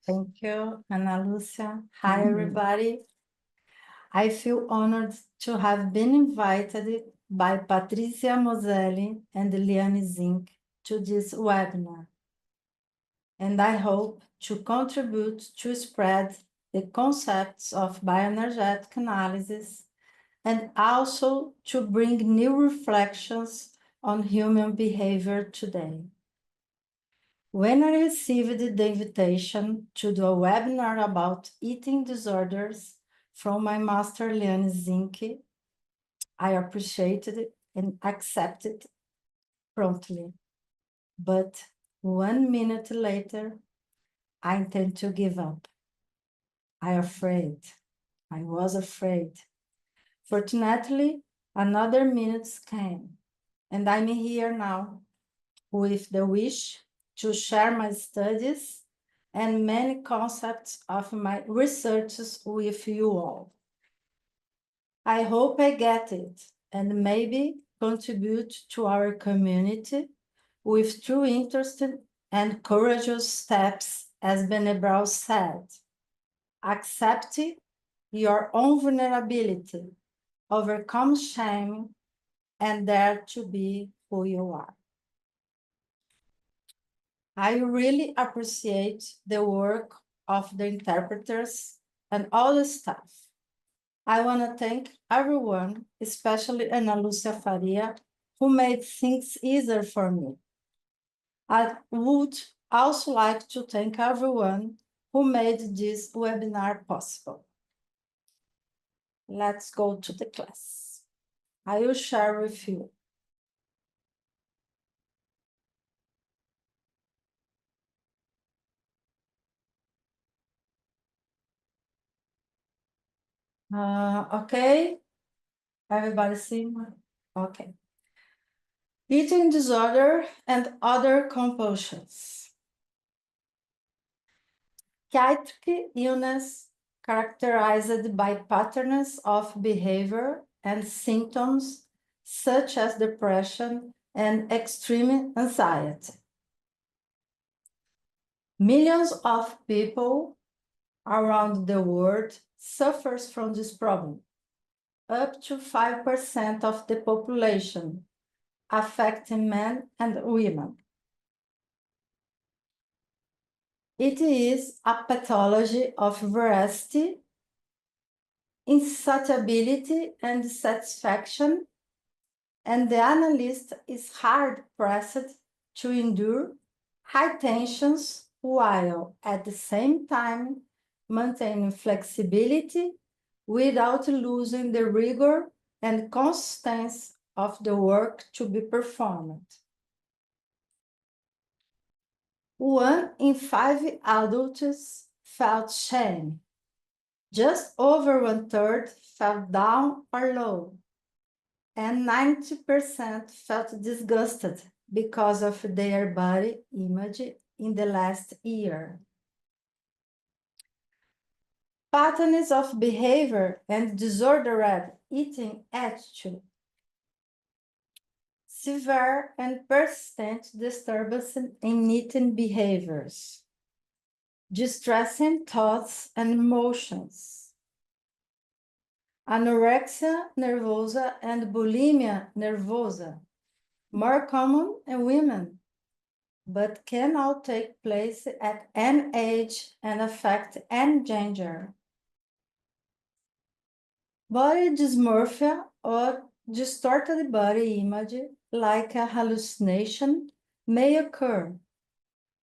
Thank you, Ana Lucia. Hi, everybody. I feel honored to have been invited by Patricia Moselli and Liane Zink to this webinar. And I hope to contribute to spread the concepts of bioenergetic analysis and also to bring new reflections on human behavior today. When I received the invitation to do a webinar about eating disorders from my master Liane Zink, I appreciated it and accepted promptly. But 1 minute later, I intend to give up. I was afraid. Fortunately, another minute came, and I'm here now with the wish to share my studies and many concepts of my researches with you all. I hope I get it and maybe contribute to our community with true interest and courageous steps, as Brené Brown said. Accept your own vulnerability, overcome shame, and dare to be who you are. I really appreciate the work of the interpreters and all the staff. I want to thank everyone, especially Ana Lucia Faria, who made things easier for me. I would also like to thank everyone who made this webinar possible. Let's go to the class. I will share with you. Okay, everybody see me? Okay. Eating disorder and other compulsions. Psychiatric illness characterized by patterns of behavior and symptoms such as depression and extreme anxiety. Millions of people around the world suffers from this problem. Up to 5% of the population, affecting men and women. It is a pathology of veracity, insatiability, and dissatisfaction, and the analyst is hard-pressed to endure high tensions while at the same time maintaining flexibility without losing the rigor and consistency of the work to be performed. 1 in 5 adults felt shame. Just over 1/3 felt down or low, and 90% felt disgusted because of their body image in the last year. Patterns of behavior and disordered eating attitude. Severe and persistent disturbance in eating behaviors. Distressing thoughts and emotions. Anorexia nervosa and bulimia nervosa, more common in women, but can all take place at any age and affect any gender. Body dysmorphia or distorted body image, like a hallucination, may occur.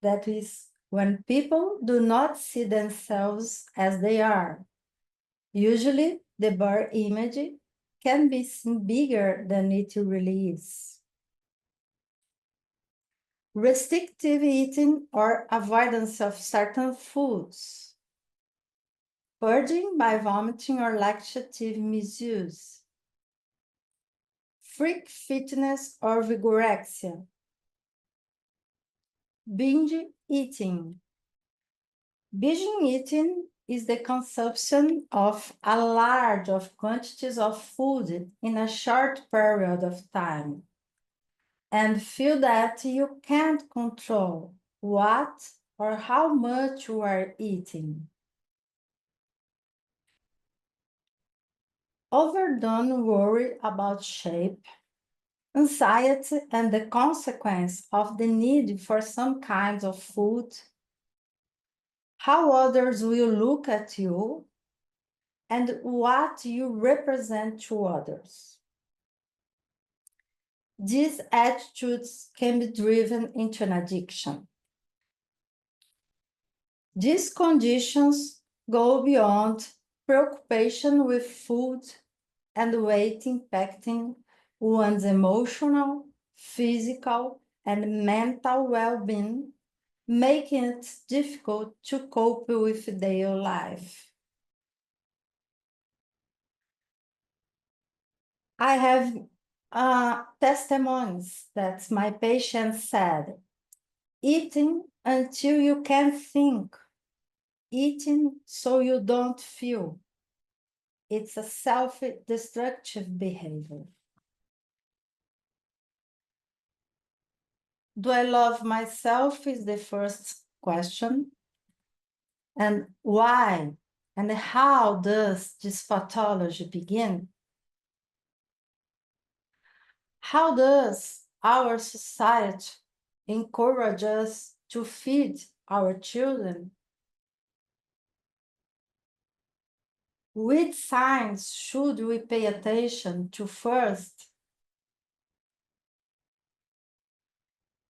That is, when people do not see themselves as they are. Usually, the body image can be seen bigger than it really is. Restrictive eating or avoidance of certain foods. Purging by vomiting or laxative misuse. Freak fitness or vigorexia. Binge eating. Binge eating is the consumption of a large of quantities of food in a short period of time, and feel that you can't control what or how much you are eating. Overdone worry about shape, anxiety, and the consequence of the need for some kinds of food, how others will look at you, and what you represent to others. These attitudes can be driven into an addiction. These conditions go beyond preoccupation with food and weight, impacting one's emotional, physical, and mental well-being, making it difficult to cope with daily life. I have testimonies that my patients said, eating until you can't think, eating so you don't feel. It's a self-destructive behavior. Do I love myself is the first question. And why and how does this pathology begin? How does our society encourage us to feed our children? Which signs should we pay attention to first?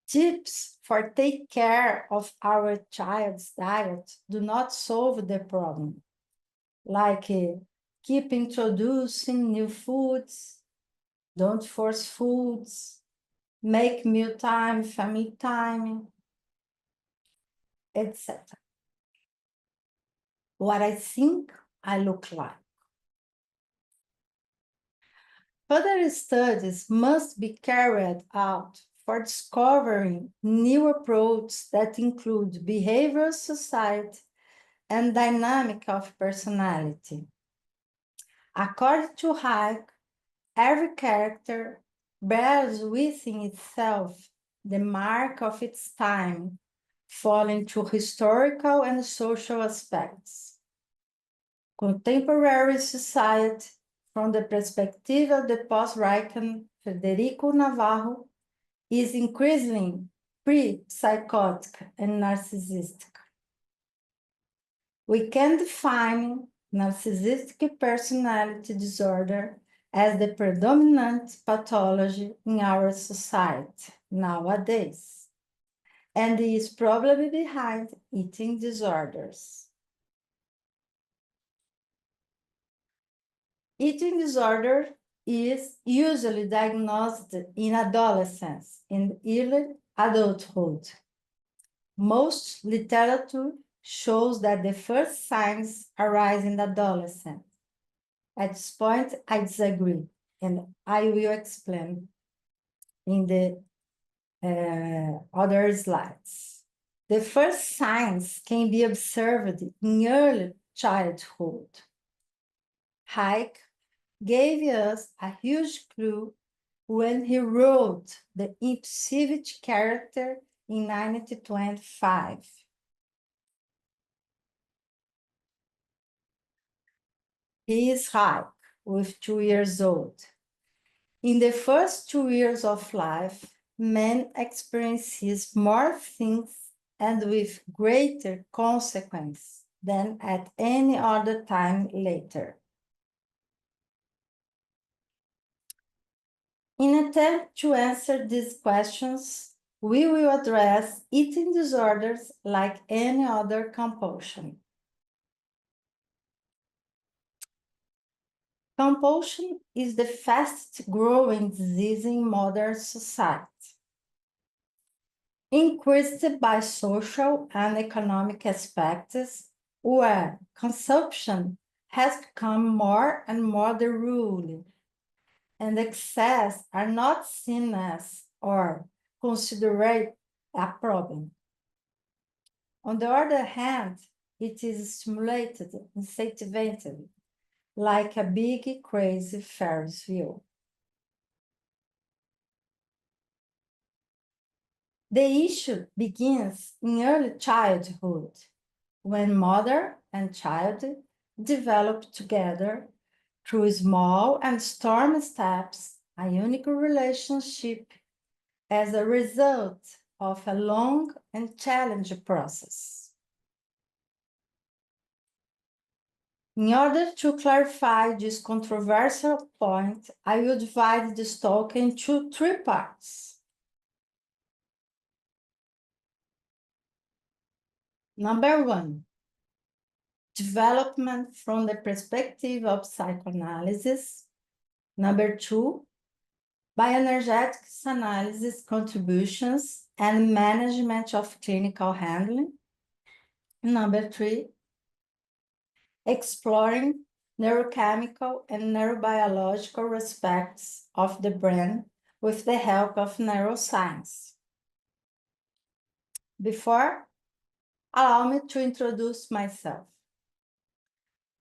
Tips for take care of our child's diet do not solve the problem, like keep introducing new foods, don't force foods, make meal time, family time, etc. What I think I look like. Further studies must be carried out for discovering new approaches that include behavioral society and dynamic of personality. According to Hayek, every character bears within itself the mark of its time, falling to historical and social aspects. Contemporary society, from the perspective of the post-Reichen Federico Navarro, is increasingly pre-psychotic and narcissistic. We can define narcissistic personality disorder as the predominant pathology in our society nowadays, and is probably behind eating disorders. Eating disorder is usually diagnosed in adolescence and early adulthood. Most literature shows that the first signs arise in adolescence. At this point, I disagree, and I will explain in the other slides. The first signs can be observed in early childhood. Hayek gave us a huge clue when he wrote the impulsivity character in 1925. He is Hayek, with 2 years old. In the first 2 years of life, man experiences more things and with greater consequence than at any other time later. In an attempt to answer these questions, we will address eating disorders like any other compulsion. Compulsion is the fastest growing disease in modern society, increased by social and economic aspects, where consumption has become more and more the rule, and excess are not seen as or considered a problem. On the other hand, it is stimulated, incentivized, like a big, crazy Ferris wheel. The issue begins in early childhood, when mother and child develop together through small and stormy steps a unique relationship as a result of a long and challenging process. In order to clarify this controversial point, I will divide this talk into three parts. Number one, development from the perspective of psychoanalysis. Number two, bioenergetics analysis contributions and management of clinical handling. Number three, exploring neurochemical and neurobiological aspects of the brain with the help of neuroscience. Before, allow me to introduce myself.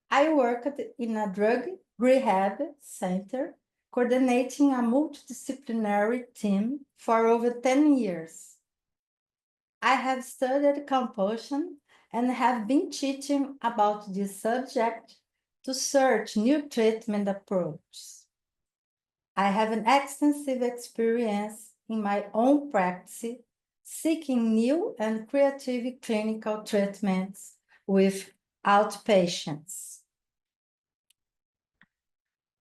I worked in a drug rehab center, coordinating a multidisciplinary team for over 10 years. I have studied compulsion and have been teaching about this subject to search new treatment approaches. I have an extensive experience in my own practice seeking new and creative clinical treatments with outpatients.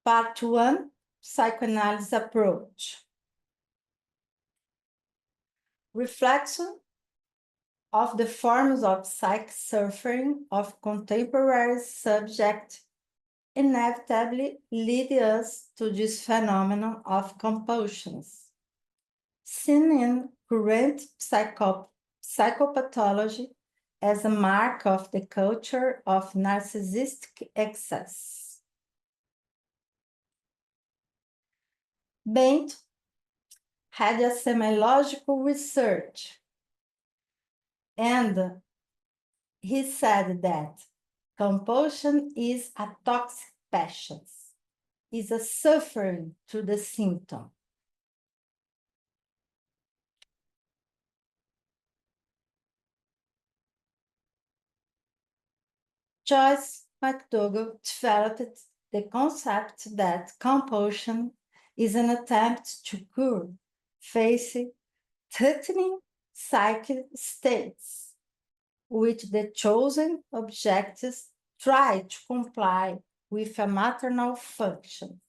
Part 1, Psychoanalysis Approach. Reflection of the forms of psychic suffering of contemporary subject inevitably lead us to this phenomenon of compulsions, seen in current psychopathology as a mark of the culture of narcissistic excess. Bento had a semiological research, and he said that compulsion is a toxic passion, is a suffering through the symptom. Joyce McDougall developed the concept that compulsion is an attempt to cure, face threatening psychic states, which the chosen objects try to comply with a maternal function.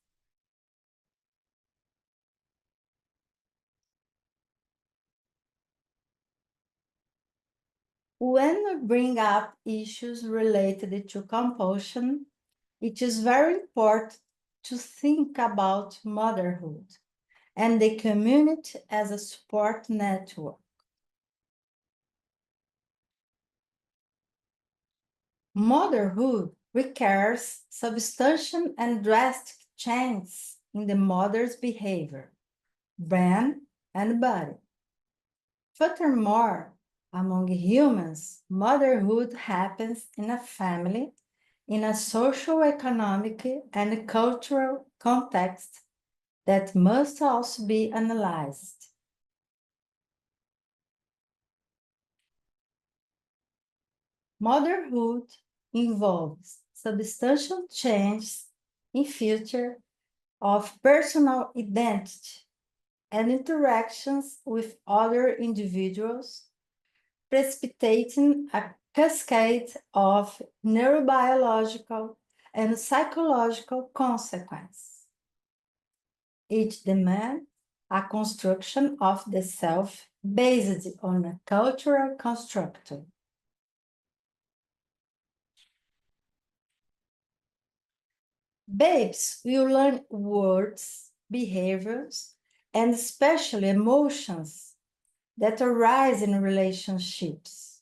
When we bring up issues related to compulsion, it is very important to think about motherhood and the community as a support network. Motherhood requires substantial and drastic changes in the mother's behavior, brain, and body. Furthermore, among humans, motherhood happens in a family, in a social, economic, and cultural context that must also be analyzed. Motherhood involves substantial changes in future of personal identity and interactions with other individuals, precipitating a cascade of neurobiological and psychological consequences. It demands a construction of the self based on a cultural construct. Babes will learn words, behaviors, and especially emotions that arise in relationships,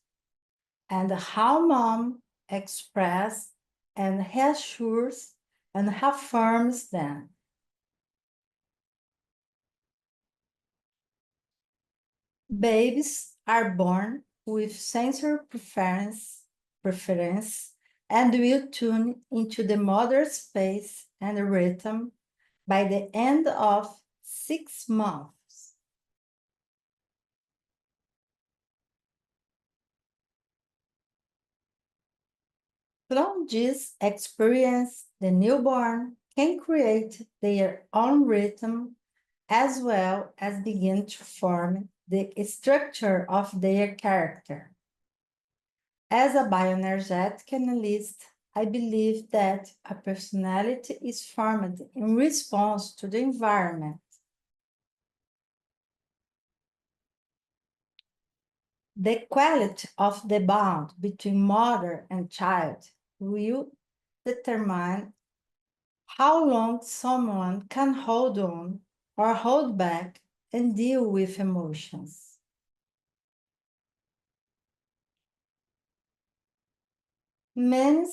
and how mom expresses and reassures and affirms them. Babies are born with sensory preference and will tune into the mother's pace and rhythm by the end of 6 months. From this experience, the newborn can create their own rhythm as well as begin to form the structure of their character. As a bioenergetic analyst, I believe that a personality is formed in response to the environment. The quality of the bond between mother and child will determine how long someone can hold on or hold back and deal with emotions. Many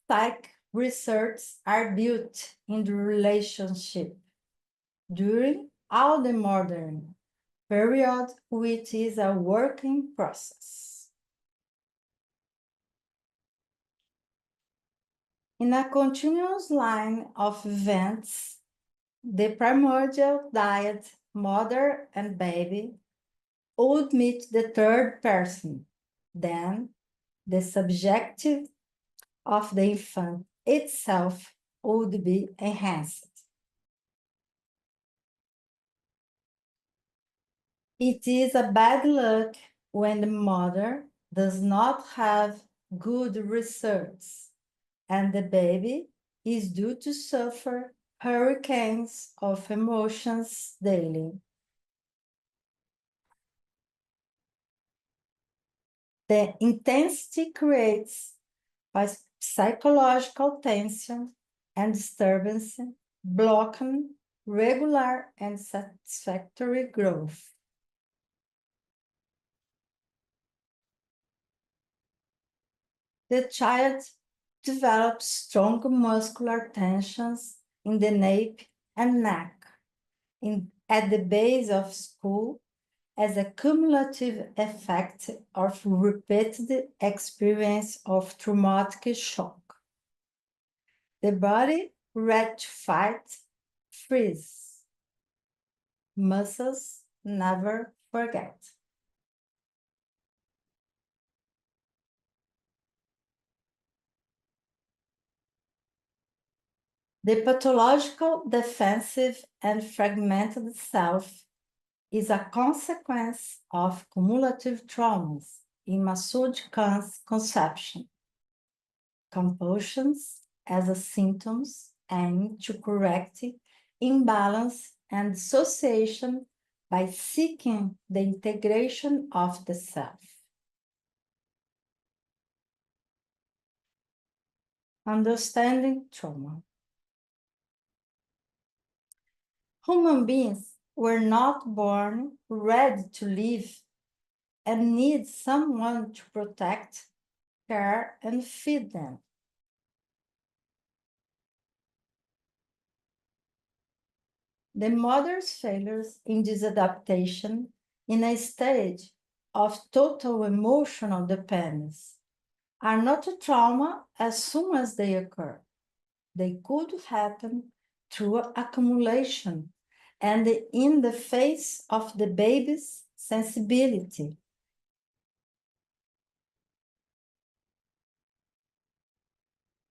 psych research are built in the relationship during all the modern period, which is a working process. In a continuous line of events, the primordial dyad, mother and baby, would meet the third person. Then the subjective of the infant itself would be enhanced. It is a bad luck when the mother does not have good results and the baby is due to suffer hurricanes of emotions daily. The intensity creates a psychological tension and disturbance, blocking regular and satisfactory growth. The child develops strong muscular tensions in the nape and neck, at the base of skull, as a cumulative effect of repeated experience of traumatic shock. The body ready to fight, freeze. Muscles never forget. The pathological, defensive, and fragmented self is a consequence of cumulative traumas in Masood Khan's conception. Compulsions as a symptoms aim to correct imbalance and dissociation by seeking the integration of the self. Understanding trauma. Human beings were not born ready to live and need someone to protect, care, and feed them. The mother's failures in this adaptation in a stage of total emotional dependence are not a trauma as soon as they occur. They could happen through accumulation and in the face of the baby's sensibility.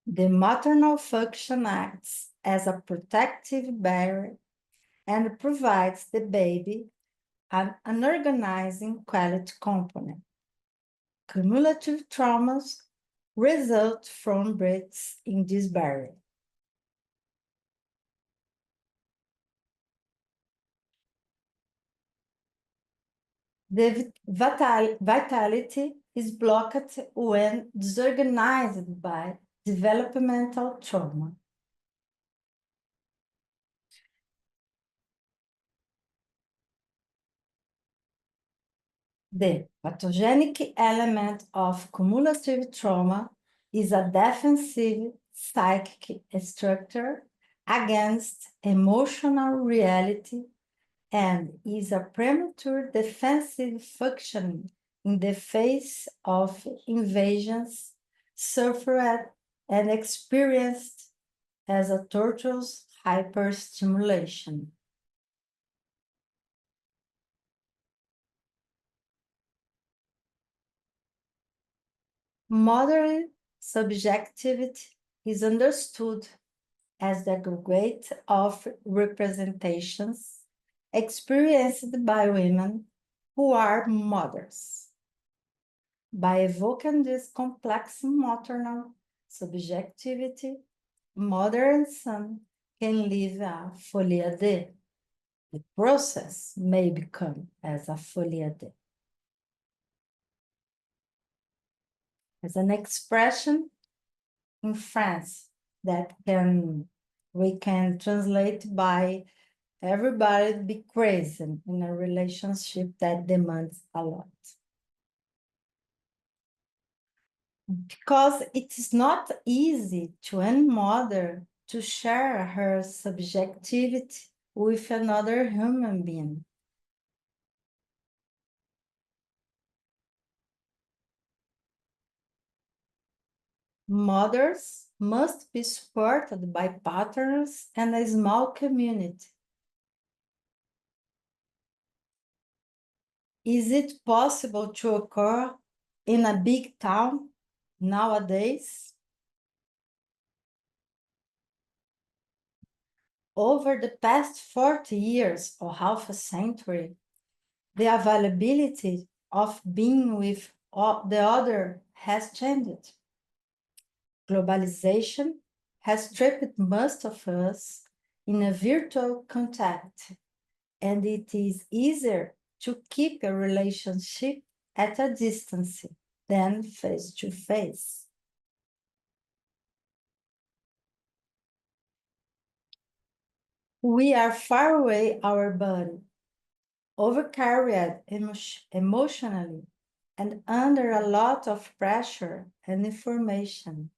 The maternal function acts as a protective barrier and provides the baby an organizing quality component. Cumulative traumas result from breaks in this barrier. The vitality is blocked when disorganized by developmental trauma. The pathogenic element of cumulative trauma is a defensive psychic structure against emotional reality and is a premature defensive function in the face of invasions suffered and experienced as a torturous hyperstimulation. Modern subjectivity is understood as the aggregate of representations experienced by women who are mothers. By evoking this complex maternal subjectivity, mother and son can live a folia de. The process may become as a folia de. As an expression in France that we can translate by everybody be crazy in a relationship that demands a lot. Because it is not easy to any mother to share her subjectivity with another human being. Mothers must be supported by partners and a small community. Is it possible to occur in a big town nowadays? Over the past 40 years or half a century, the availability of being with the other has changed. Globalization has trapped most of us in a virtual contact, and it is easier to keep a relationship at a distance than face to face. We are far away our body, overcarried emotionally, and under a lot of pressure and information.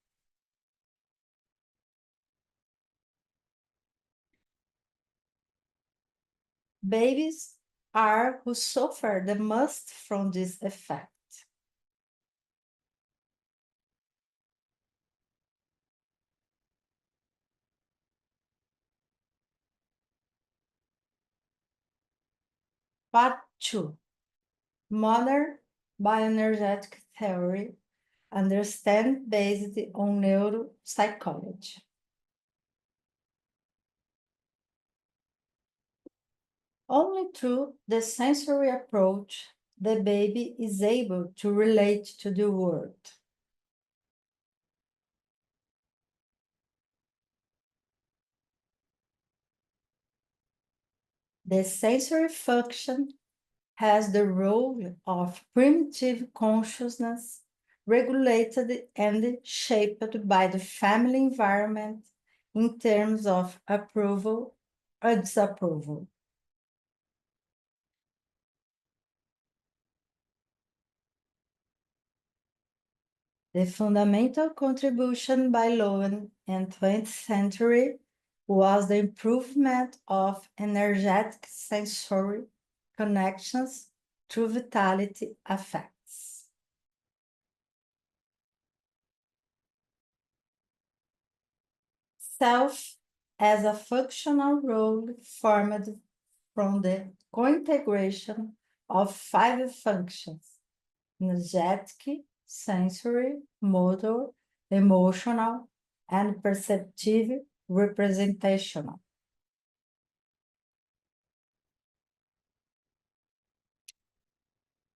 Babies are who suffer the most from this effect. Part 2. Modern bioenergetic theory, understand based on neuropsychology. Only through the sensory approach, the baby is able to relate to the world. The sensory function has the role of primitive consciousness regulated and shaped by the family environment in terms of approval or disapproval. The fundamental contribution by Lowen in 20th century was the improvement of energetic sensory connections through vitality effects. Self as a functional role formed from the co-integration of 5 functions: energetic, sensory, motor, emotional, and perceptive representational.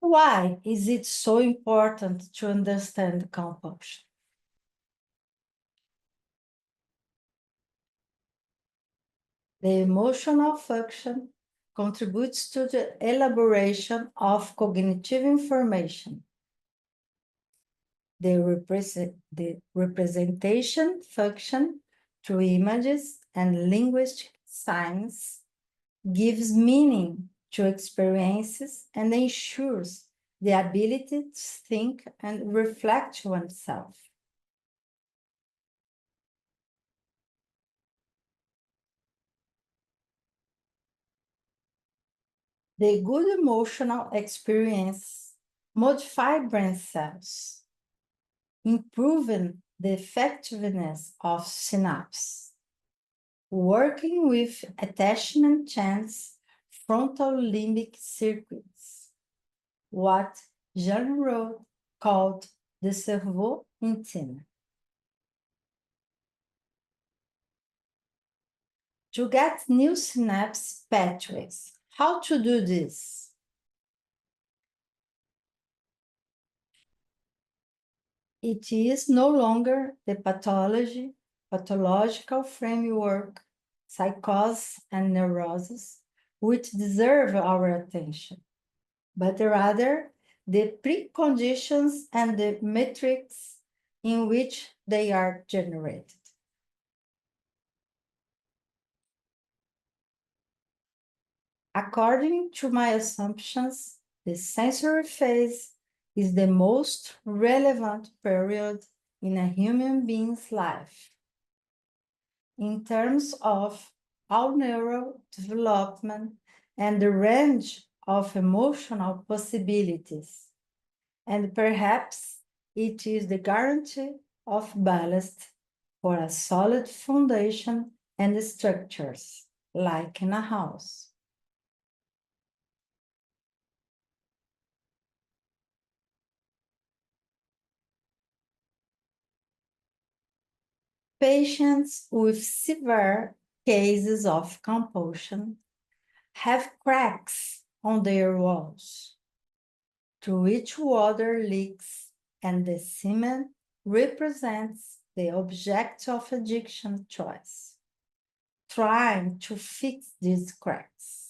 Why is it so important to understand compulsion? The emotional function contributes to the elaboration of cognitive information. The representation function through images and linguistic signs gives meaning to experiences and ensures the ability to think and reflect oneself. The good emotional experience modify brain cells, improving the effectiveness of synapses, working with attachment chains, frontal limbic circuits, what Jean Rode called the cerveau intime. to get new synapse pathways. How to do this? It is no longer the pathological framework, psychosis and neurosis, which deserve our attention, but rather the preconditions and the metrics in which they are generated. According to my assumptions, the sensory phase is the most relevant period in a human being's life in terms of all neural development and the range of emotional possibilities. And perhaps it is the guarantee of ballast for a solid foundation and structures, like in a house. Patients with severe cases of compulsion have cracks on their walls, through which water leaks, and the cement represents the object of addiction choice, trying to fix these cracks.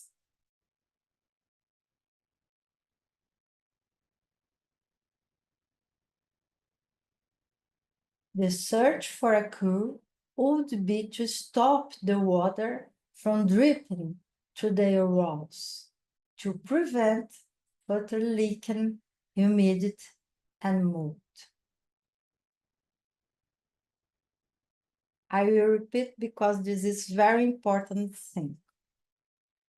The search for a cure would be to stop the water from dripping to their walls, to prevent further leaking, humidity, and mold. I will repeat because this is very important thing.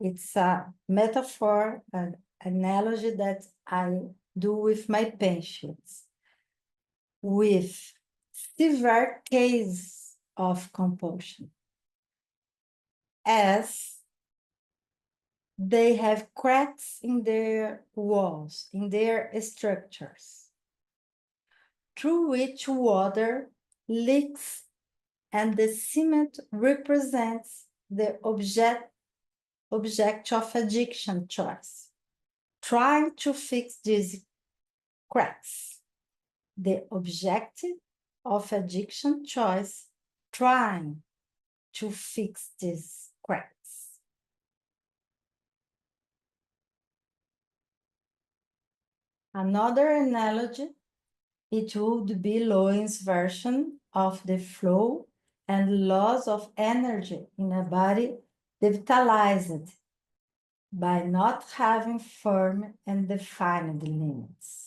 It's a metaphor, an analogy that I do with my patients. With severe case of compulsion, as they have cracks in their walls, in their structures, through which water leaks, and the cement represents the object of addiction choice, trying to fix these cracks. The objective of addiction choice, trying to fix these cracks. Another analogy, it would be Lowen's version of the flow and loss of energy in a body devitalized by not having firm and defined limits.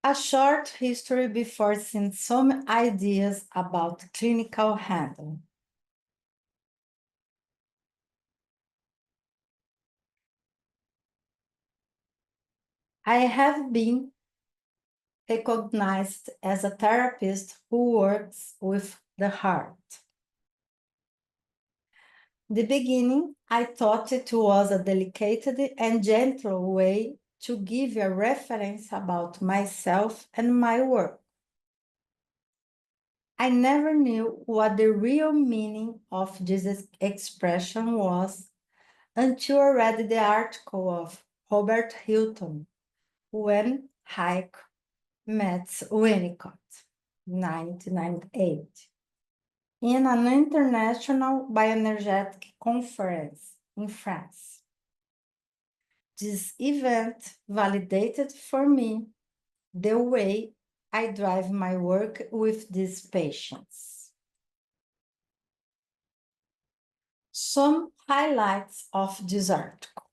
A short history before seeing some ideas about clinical handling. I have been recognized as a therapist who works with the heart. In the beginning, I thought it was a delicate and gentle way to give a reference about myself and my work. I never knew what the real meaning of this expression was until I read the article of Robert Hilton, When Hayek Met Winnicott, 1998, in an international bioenergetic conference in France. This event validated for me the way I drive my work with these patients. Some highlights of this article.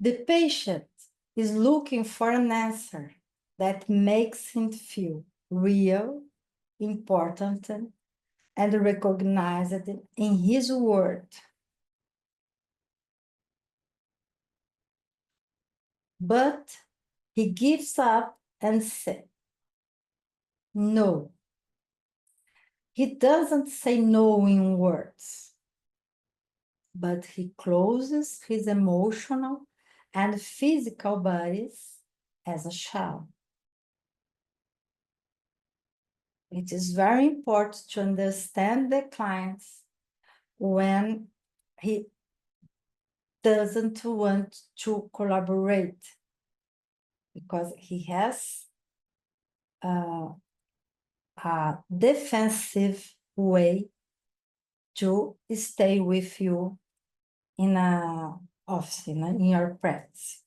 The patient is looking for an answer that makes him feel real, important, and recognized in his world. But he gives up and says, no. He doesn't say no in words, but he closes his emotional and physical bodies as a shell. It is very important to understand the client when he doesn't want to collaborate, because he has a defensive way to stay with you in a office, in your practice.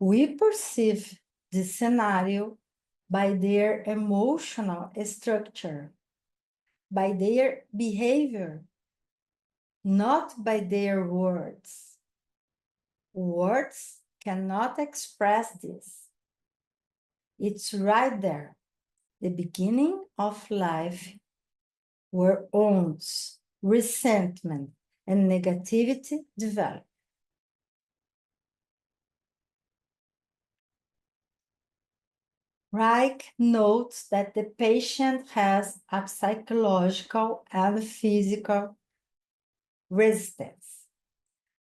We perceive this scenario by their emotional structure, by their behavior, not by their words. Words cannot express this. It's right there, the beginning of life, where wounds, resentment, and negativity develop. Reich notes that the patient has a psychological and physical resistance,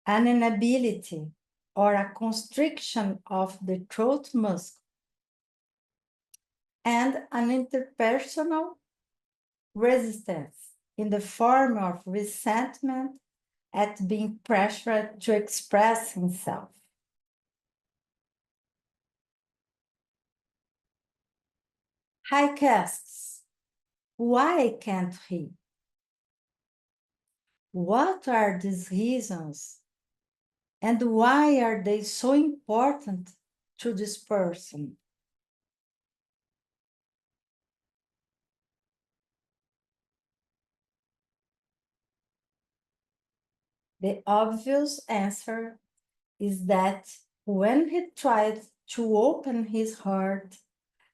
an inability or a constriction of the throat muscle, and an interpersonal resistance in the form of resentment at being pressured to express himself. Reich asks, why can't he? What are these reasons? And why are they so important to this person? The obvious answer is that when he tried to open his heart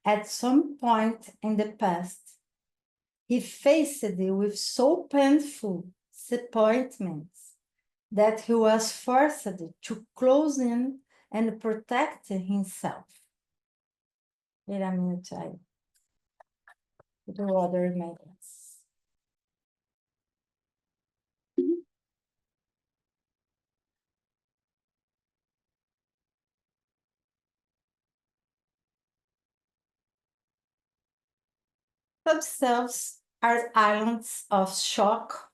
at some point in the past, he faced it with so painful disappointments that he was forced to close in and protect himself. Wait a minute, I do other images. Subselves are islands of shock,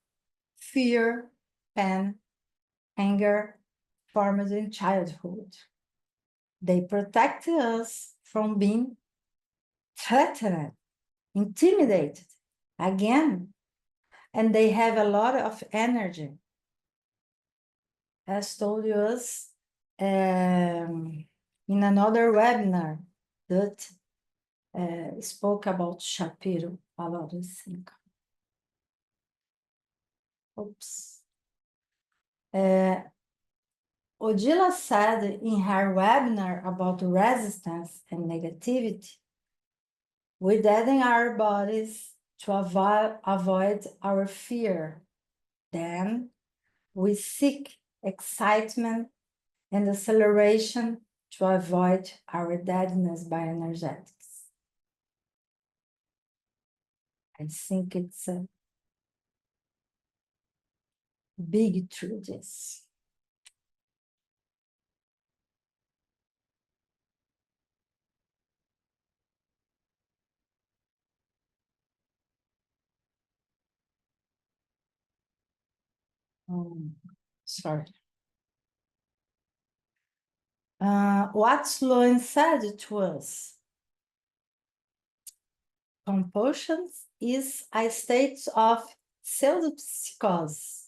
fear, pain, anger formed in childhood. They protect us from being threatened, intimidated again, and they have a lot of energy. As told us in another webinar that spoke about Shapiro, a lot of things. Oops. Odila said in her webinar about resistance and negativity, we deaden our bodies to avoid our fear. Then we seek excitement and acceleration to avoid our deadness by energetics. I think it's a big truth, this. Sorry. What Sloan said to us, compulsion is a state of pseudopsychosis.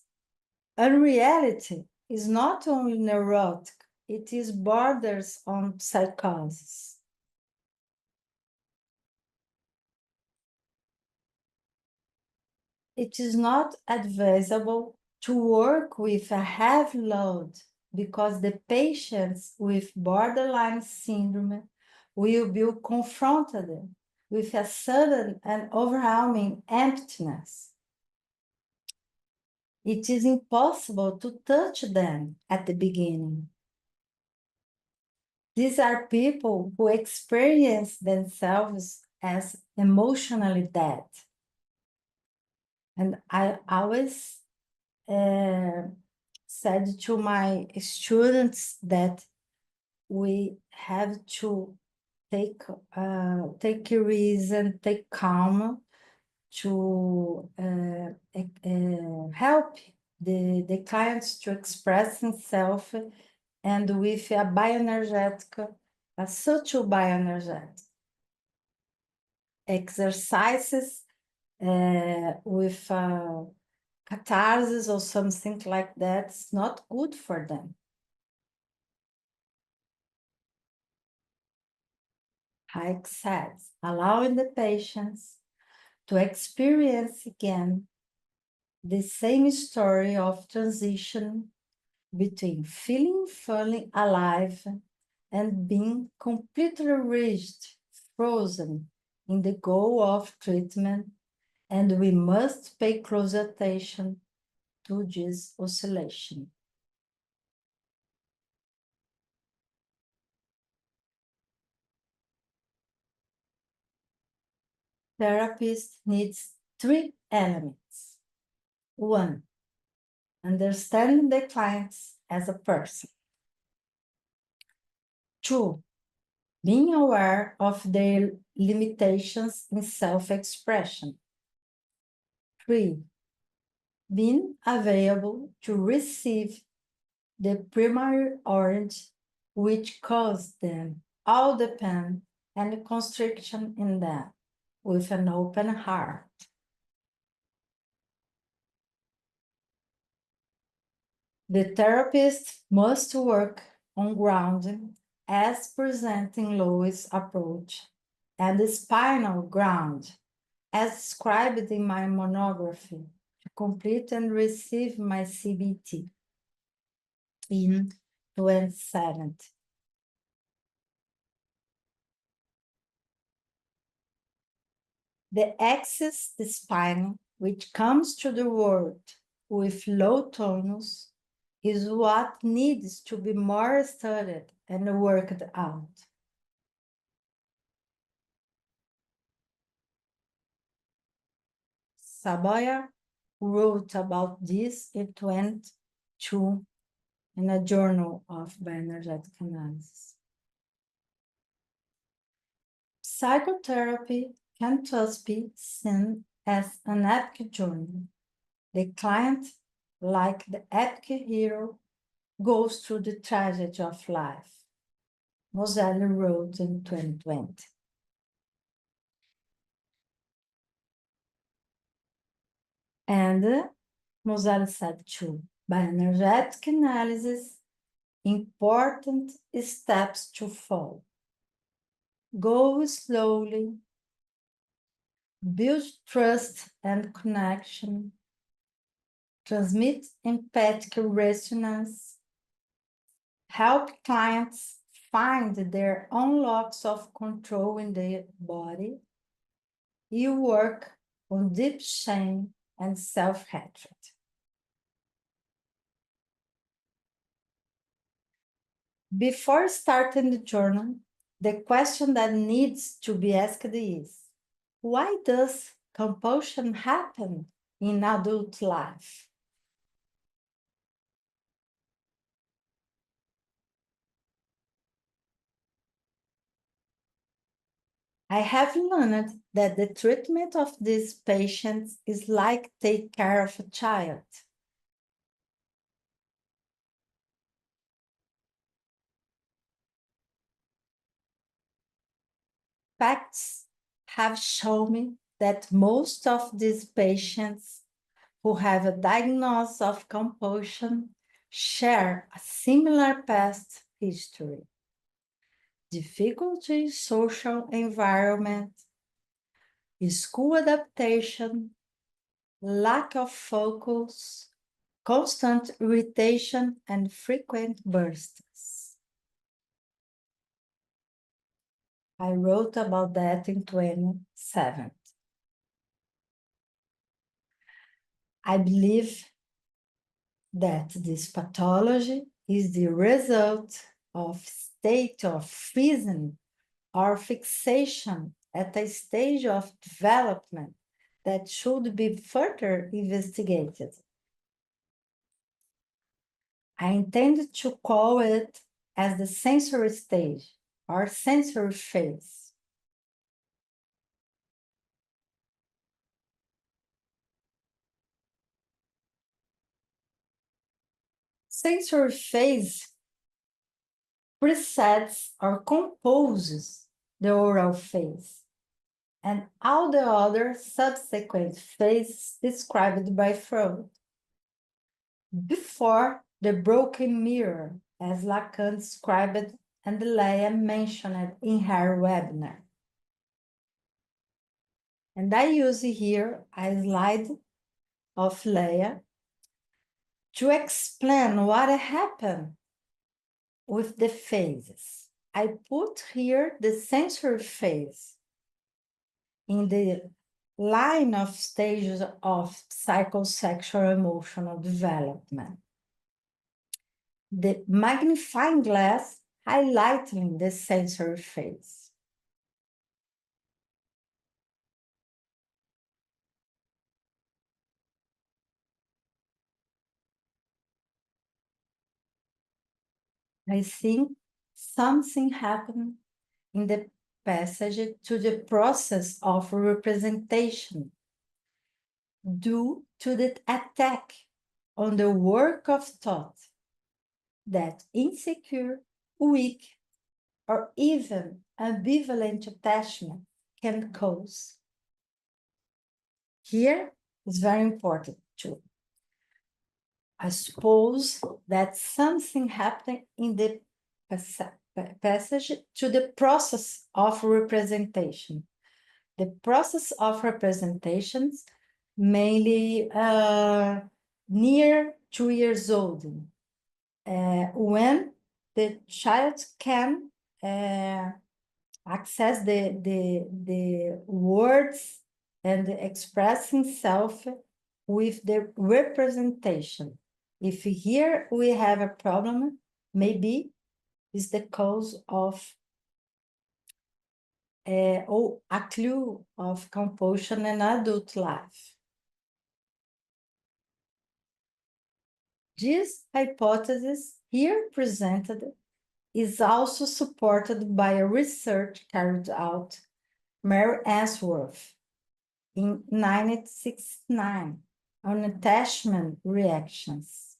Unreality is not only neurotic, it is borders on psychosis. It is not advisable to work with a heavy load because the patients with borderline syndrome will be confronted with a sudden and overwhelming emptiness. It is impossible to touch them at the beginning. These are people who experience themselves as emotionally dead. And I always said to my students that we have to take it easy and take calm to help the clients to express himself and with a bioenergetic, a subtle bioenergetic. Exercises with catharsis or something like that is not good for them. Hayek says, allowing the patients to experience again the same story of transition between feeling alive and being completely rigid, frozen in the goal of treatment, and we must pay close attention to this oscillation. Therapist needs 3 elements. 1, understanding the clients as a person. 2, being aware of their limitations in self-expression. 3, being available to receive the primary urge which caused them all the pain and constriction in them with an open heart. The therapist must work on grounding as presenting Lewis' approach and the spinal ground as described in my monography to complete and receive my CBT in 2017. The axis, the spine, which comes to the world with low tonus, is what needs to be more studied and worked out. Saboya wrote about this in 2022 in a journal of bioenergetic analysis. Psychotherapy can thus be seen as an epic journey. The client, like the epic hero, goes through the tragedy of life. Moseley wrote in 2020. And Moseley said too, bioenergetic analysis, important steps to follow. Go slowly, build trust and connection, transmit empathic resonance, help clients find their own locks of control in their body. You work on deep shame and self-hatred. Before starting the journal, the question that needs to be asked is, why does compulsion happen in adult life? I have learned that the treatment of these patients is like take care of a child. Facts have shown me that most of these patients who have a diagnosis of compulsion share a similar past history. Difficulty in social environment, school adaptation, lack of focus, constant irritation, and frequent bursts. I wrote about that in 2017. I believe that this pathology is the result of state of freezing or fixation at a stage of development that should be further investigated. I intend to call it as the sensory stage or sensory phase. Sensory phase precedes or composes the oral phase and all the other subsequent phases described by Freud. Before the broken mirror, as Lacan described and Leah mentioned in her webinar. And I use here a slide of Leah to explain what happened with the phases. I put here the sensory phase in the line of stages of psychosexual emotional development. The magnifying glass highlighting the sensory phase. I think something happened in the passage to the process of representation due to the attack on the work of thought that insecure, weak, or even ambivalent attachment can cause. Here is very important too. I suppose that something happened in the passage to the process of representation. The process of representations mainly near 2 years old, when the child can access the words and express himself with the representation. If here we have a problem, maybe is the cause of or a clue of compulsion in adult life. This hypothesis here presented is also supported by a research carried out Mary Ainsworth in 1969 on attachment reactions.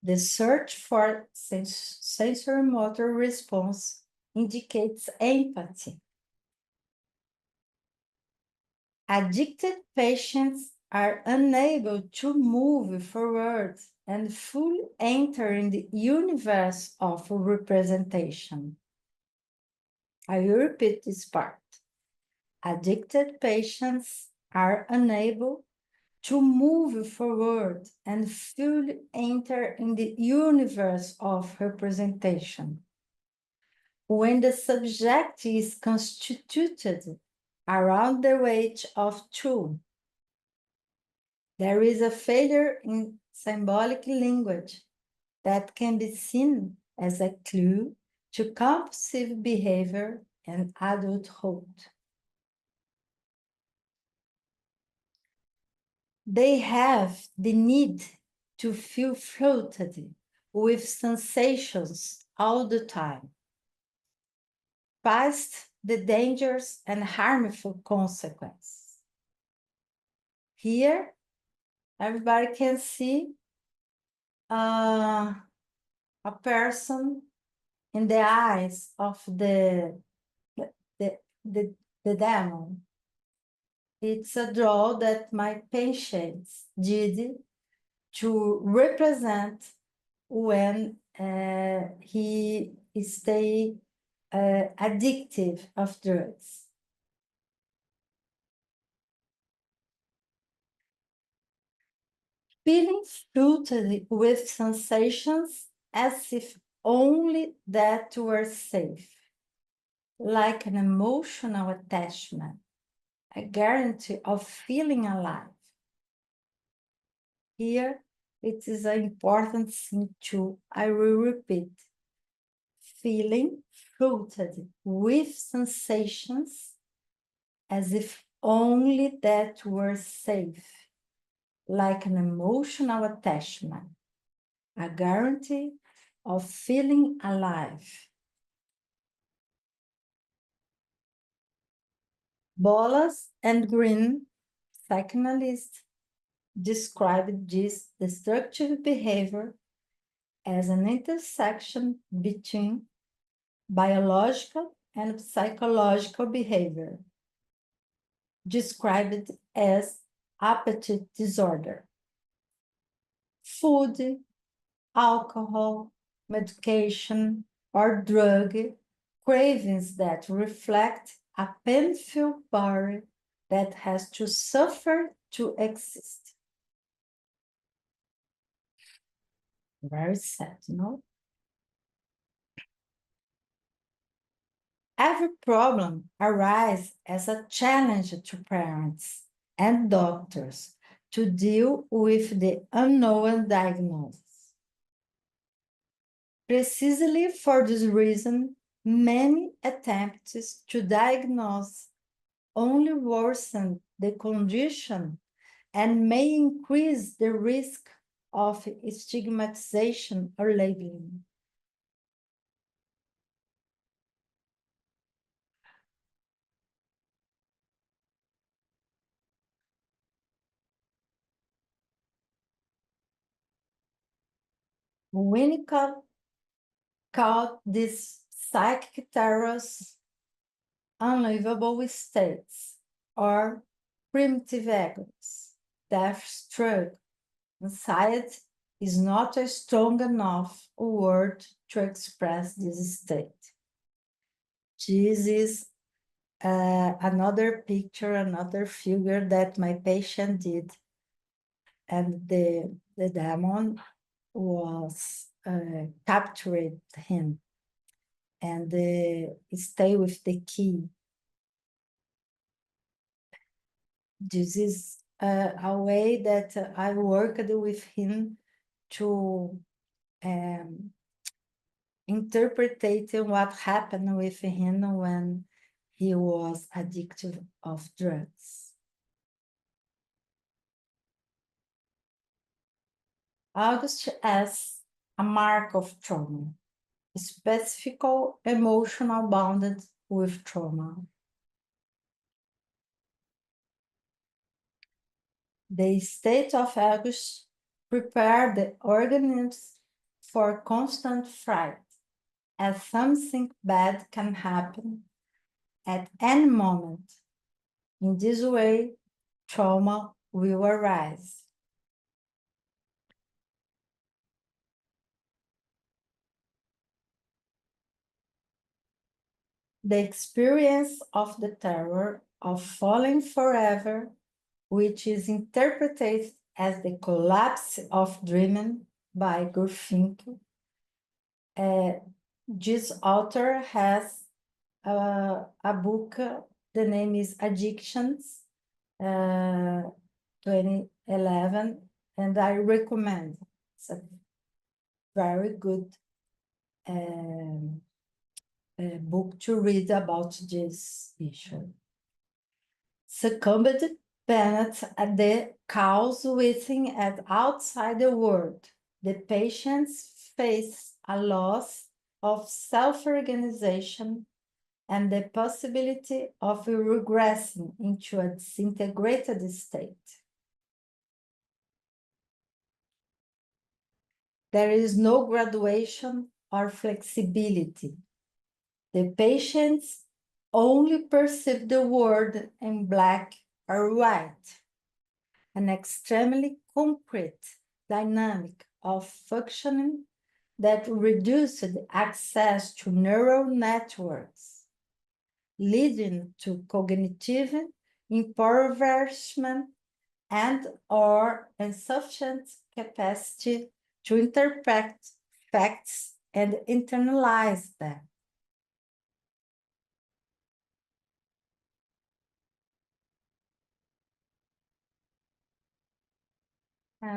The search for sensory-motor response indicates empathy. Addicted patients are unable to move forward and fully enter in the universe of representation. I will repeat this part. Addicted patients are unable to move forward and fully enter in the universe of representation. When the subject is constituted around the age of 2, there is a failure in symbolic language that can be seen as a clue to compulsive behavior and adulthood. They have the need to feel floated with sensations all the time, past the dangers and harmful consequences. Here, everybody can see a person in the eyes of the demon. It's a draw that my patients did to represent when he stay addictive of drugs. Feeling flooded with sensations as if only that were safe, like an emotional attachment, a guarantee of feeling alive. Here, it is an important thing too, I will repeat. Feeling flooded with sensations as if only that were safe, like an emotional attachment, a guarantee of feeling alive. Bolas and Green, psychoanalysts, described this destructive behavior as an intersection between biological and psychological behavior, described as appetite disorder. Food, alcohol, medication, or drug cravings that reflect a painful body that has to suffer to exist. Very sad, no? Every problem arises as a challenge to parents and doctors to deal with the unknown diagnosis. Precisely for this reason, many attempts to diagnose only worsen the condition and may increase the risk of stigmatization or labeling. Winnicott called these psychic terrors unlivable states or primitive egos, death struggle. Anxiety is not a strong enough word to express this state. This is another picture, another figure that my patient did. And the demon was captured him and stay with the key. This is a way that I worked with him to interpret what happened with him when he was addicted of drugs. August as a mark of trauma, specific emotional bonded with trauma. The state of August prepared the organism for constant fright, as something bad can happen at any moment. In this way, trauma will arise. The experience of the terror of falling forever, which is interpreted as the collapse of dreaming by Gurfinkel. This author has a book, the name is Addictions, 2011, and I recommend. It's a very good book to read about this issue. Succumbed Bennett at the cause within and outside the world. The patients face a loss of self-organization and the possibility of regressing into a disintegrated state. There is no graduation or flexibility. The patients only perceive the world in black or white, an extremely concrete dynamic of functioning that reduced access to neural networks, leading to cognitive impoverishment and or insufficient capacity to interpret facts and internalize them.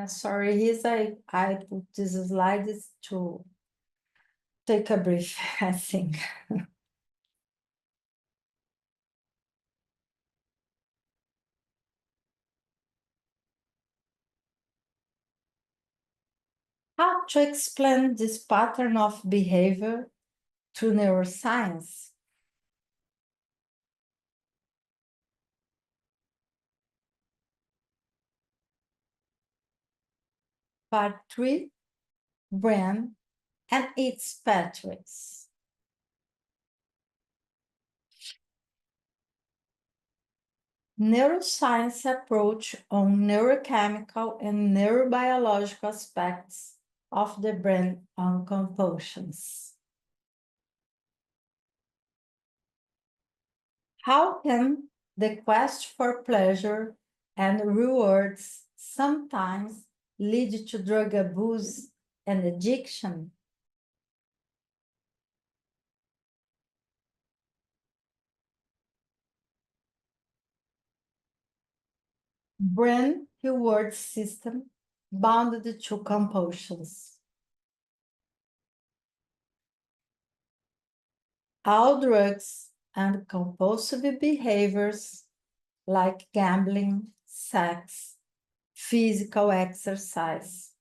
Sorry, I put this slide to take a brief, I think. How to explain this pattern of behavior through neuroscience. Part 3, brain and its pathways. Neuroscience approach on neurochemical and neurobiological aspects of the brain on compulsions. How can the quest for pleasure and rewards sometimes lead to drug abuse and addiction? Brain reward system bound to compulsions. All drugs and compulsive behaviors like gambling, sex, physical exercise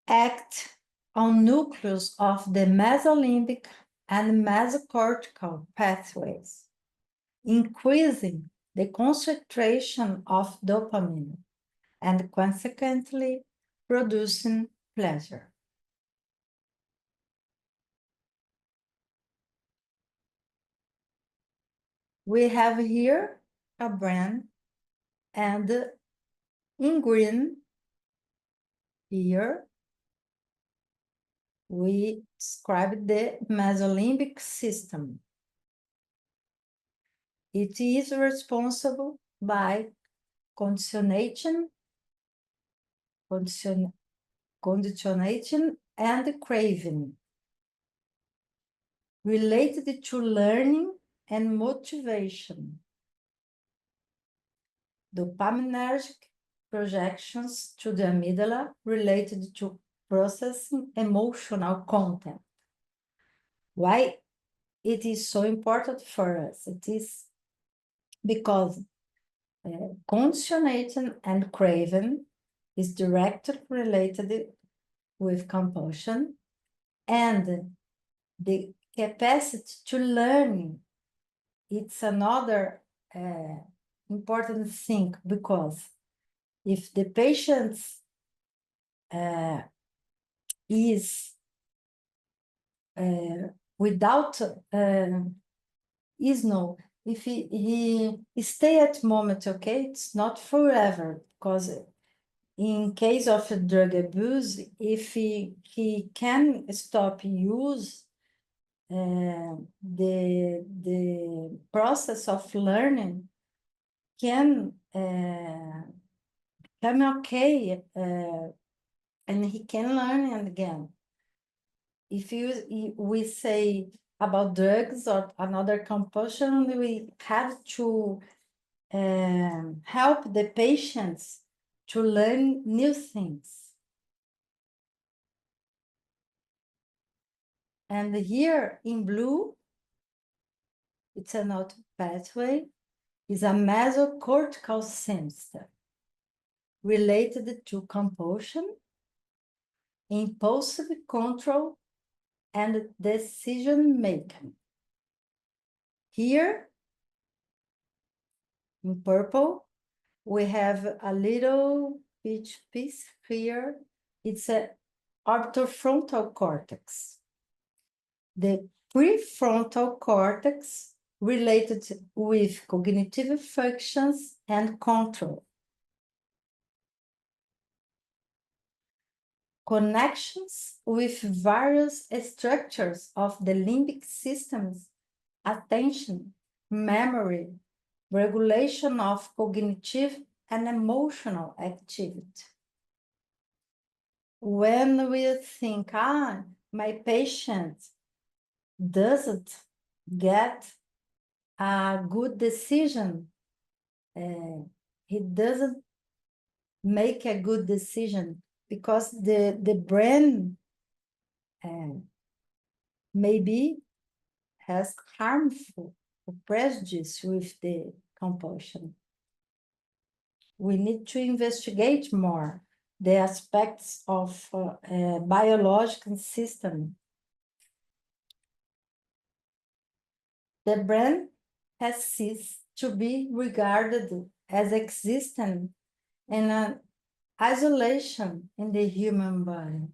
act on nucleus of the mesolimbic and mesocortical pathways, increasing the concentration of dopamine and consequently producing pleasure. We have here a brain, and in green here we describe the mesolimbic system. It is responsible by conditionation and craving, related to learning and motivation. Dopaminergic projections to the amygdala related to processing emotional content. Why it is so important for us? It is because conditionation and craving is directly related with compulsion, and the capacity to learn, it's another important thing, because if the patient is without if he stay at moment, okay, it's not forever, because in case of drug abuse, if he can stop use, the process of learning can come okay, and he can learn again. If we say about drugs or another compulsion, we have to help the patients to learn new things. And here in blue, it's another pathway, is a mesocortical system related to compulsion, impulsive control, and decision making. Here, in purple, we have a little piece here. It's a orbitofrontal cortex. The prefrontal cortex related with cognitive functions and control. Connections with various structures of the limbic systems, attention, memory, regulation of cognitive and emotional activity. When we think, my patient doesn't get a good decision, he doesn't make a good decision, because the brain maybe has harmful prejudice with the compulsion. We need to investigate more the aspects of biological system. The brain has ceased to be regarded as existent in an isolation in the human body.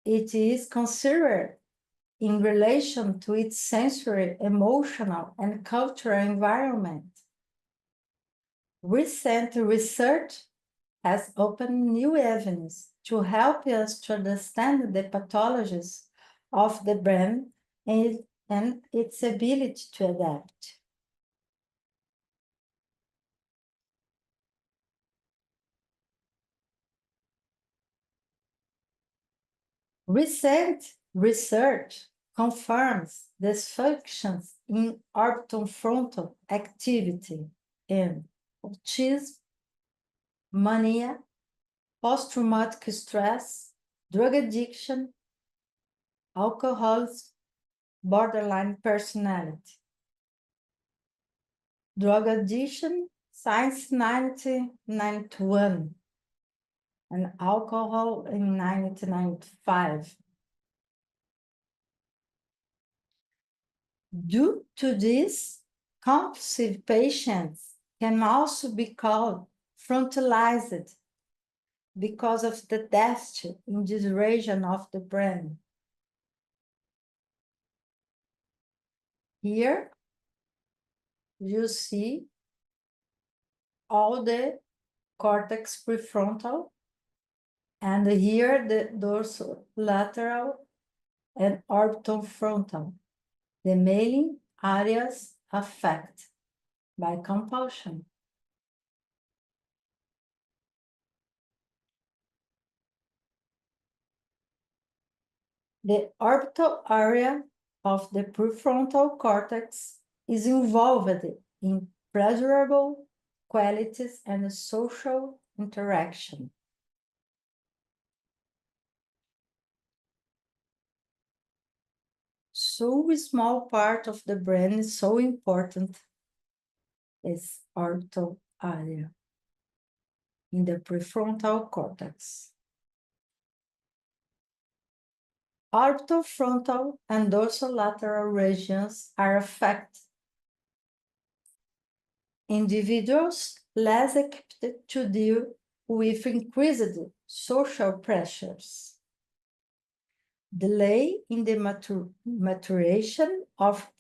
It is considered in relation to its sensory, emotional, and cultural environment. Recent research has opened new avenues to help us to understand the pathologies of the brain and its ability to adapt. Recent research confirms these functions in orbitofrontal activity in autism, mania, post-traumatic stress, drug addiction, alcoholism, borderline personality. Drug addiction since 1991 and alcohol in 1995. Due to this, compulsive patients can also be called frontalized because of the deficit in this region of the brain. Here, you see all the cortex prefrontal, and here the dorsolateral and orbitofrontal, the main areas affected by compulsion. The orbital area of the prefrontal cortex is involved in pleasurable qualities and social interaction. So a small part of the brain is so important is orbital area in the prefrontal cortex. Orbitofrontal and dorsolateral regions are affected. Individuals less equipped to deal with increased social pressures. Delay in the maturation of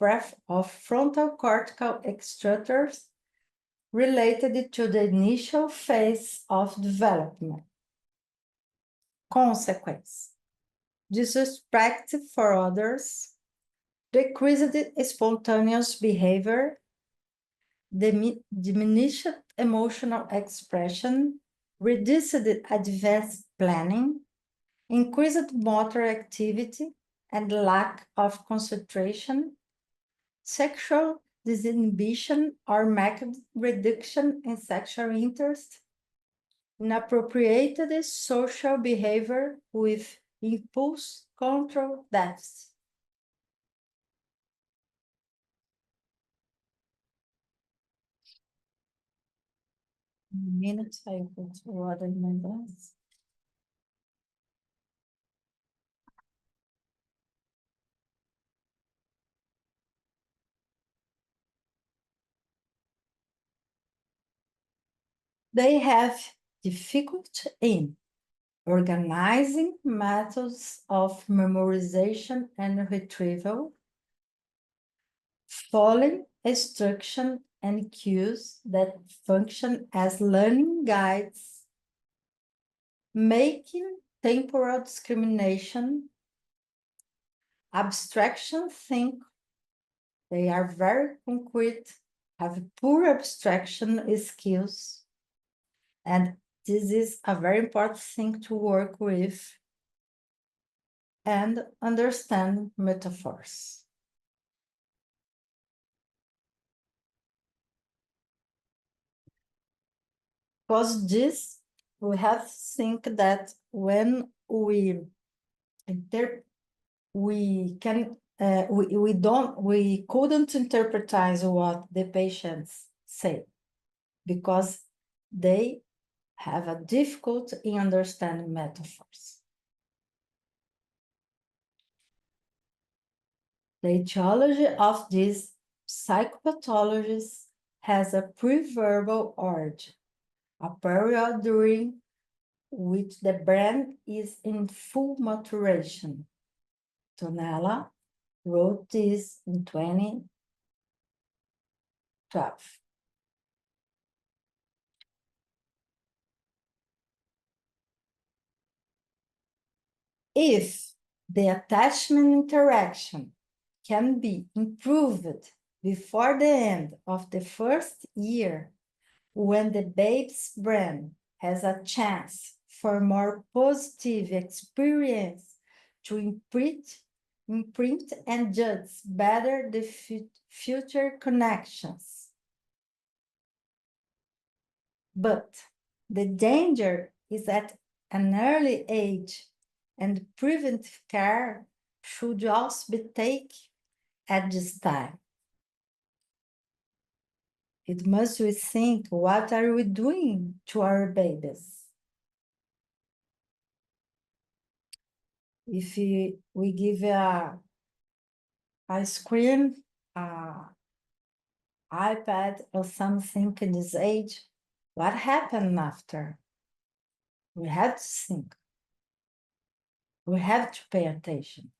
frontal cortical structures related to the initial phase of development. Consequence: disrespect for others, decreased spontaneous behavior, diminished emotional expression, reduced advanced planning, increased motor activity and lack of concentration, sexual disinhibition or marked reduction in sexual interest, inappropriate social behavior with impulse control deficit. Minutes, I put water in my glass. They have difficulty in organizing methods of memorization and retrieval, following instruction and cues that function as learning guides, making temporal discrimination, abstraction think. They are very concrete, have poor abstraction skills, and this is a very important thing to work with, and understand metaphors. Because this, we have to think that when we couldn't interpretize what the patients say, because they have a difficulty in understanding metaphors. The etiology of these psychopathologies has a preverbal origin, a period during which the brain is in full maturation. Tonella wrote this in 2012. If the attachment interaction can be improved before the end of the first year, when the baby's brain has a chance for more positive experience to imprint and judge better the future connections. But the danger is at an early age, and preventive care should also be taken at this time. It must we think, what are we doing to our babies? If we give a screen, iPad or something in this age, what happened after? We have to think. We have to pay attention.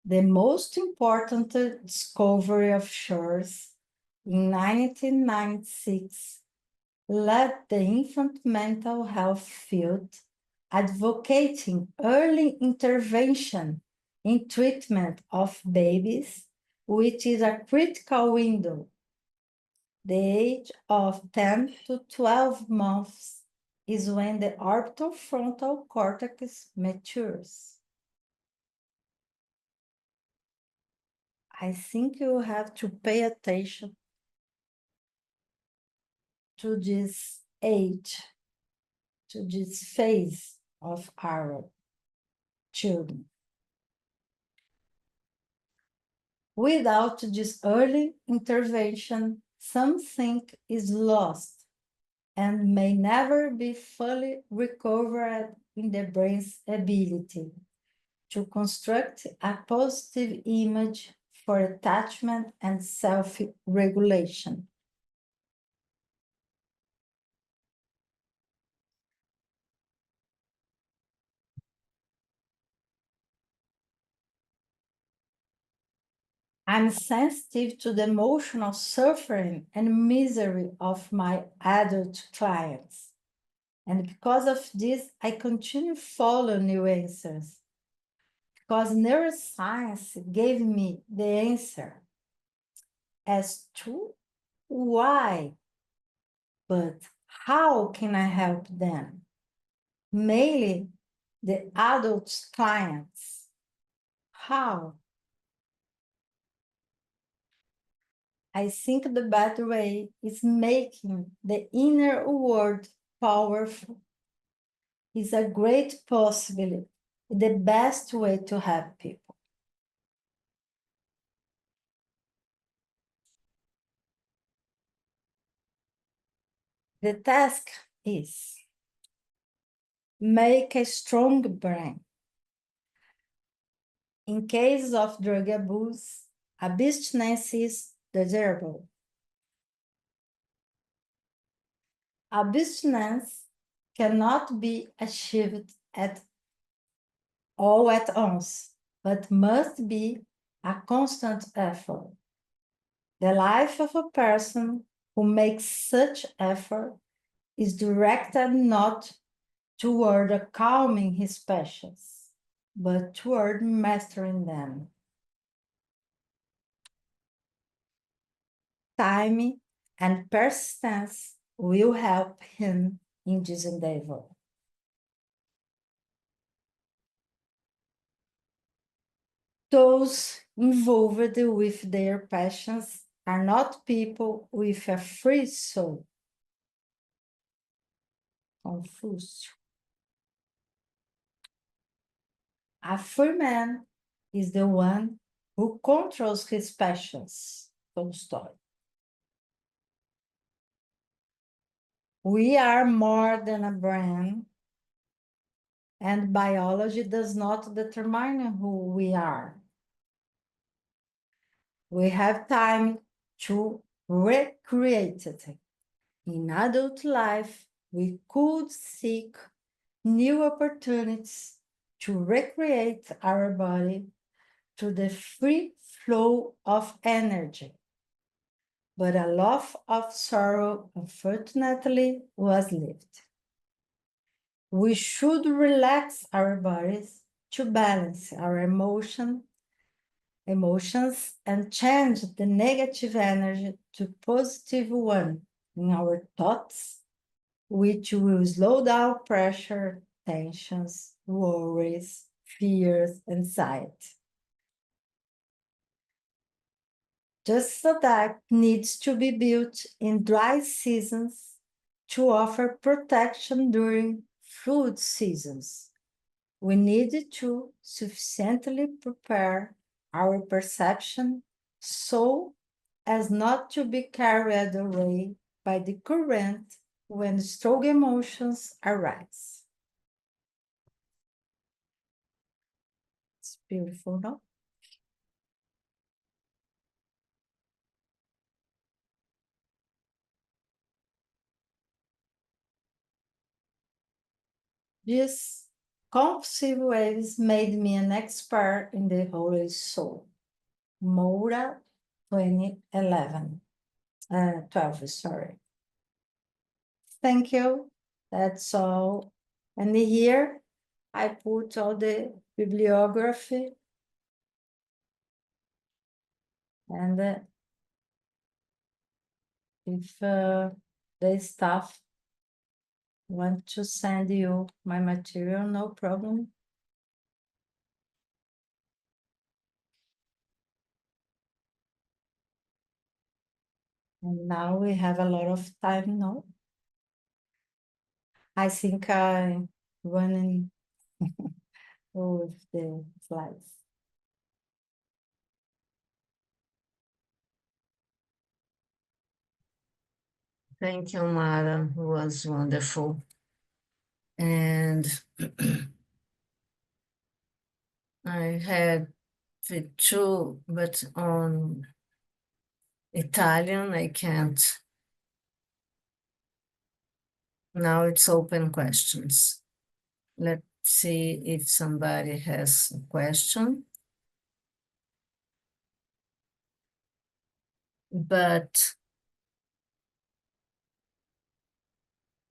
The most important discovery of Schurz in 1996 led the infant mental health field, advocating early intervention in treatment of babies, which is a critical window. The age of 10 to 12 months is when the orbital frontal cortex matures. I think you have to pay attention to this age, to this phase of our children. Without this early intervention, something is lost and may never be fully recovered in the brain's ability to construct a positive image for attachment and self-regulation. I'm sensitive to the emotional suffering and misery of my adult clients. And because of this, I continue following new answers. Because neuroscience gave me the answer as to why, but how can I help them? Mainly the adult clients. How? I think the better way is making the inner world powerful. Is a great possibility, the best way to help people. The task is make a strong brain. In cases of drug abuse, abstinence is desirable. Abstinence cannot be achieved at once, but must be a constant effort. The life of a person who makes such effort is directed not toward calming his passions, but toward mastering them. Time and persistence will help him in this endeavor. Those involved with their passions are not people with a free soul. Confucio. A free man is the one who controls his passions. Tolstoy. We are more than a brain, and biology does not determine who we are. We have time to recreate it. In adult life, we could seek new opportunities to recreate our body to the free flow of energy. But a life of sorrow, unfortunately, was lived. We should relax our bodies to balance our emotions and change the negative energy to positive one in our thoughts, which will slow down pressure, tensions, worries, fears, anxiety. Just so that needs to be built in dry seasons to offer protection during food seasons. We need to sufficiently prepare our perception so as not to be carried away by the current when strong emotions arise. It's beautiful, no? These compulsive waves made me an expert in the Holy Soul. Moura 2011, 12, sorry. Thank you. That's all. And here I put all the bibliography and if the staff want to send you my material, no problem. And now we have a lot of time now. I think I'm running with the slides. Thank you, Mara. It was wonderful. And I had the two, but on Italian, I can't. Now it's open questions. Let's see if somebody has a question. But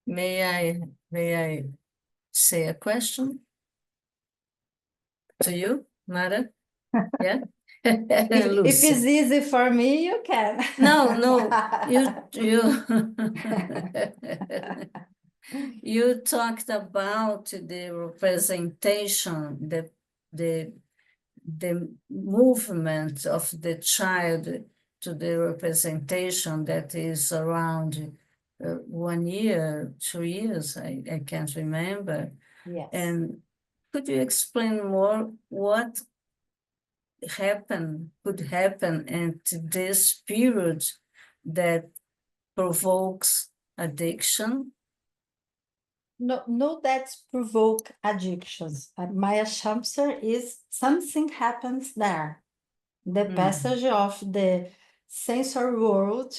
may I say a question to you, Mara? Yeah. If it's easy for me, you can. No, you talked about the representation, the movement of the child to the representation that is around 1 year, 2 years, I can't remember. Yes. And could you explain more what could happen at this period that provokes addiction? No, that's provoke addictions. My assumption is something happens there. The passage of the sensory world,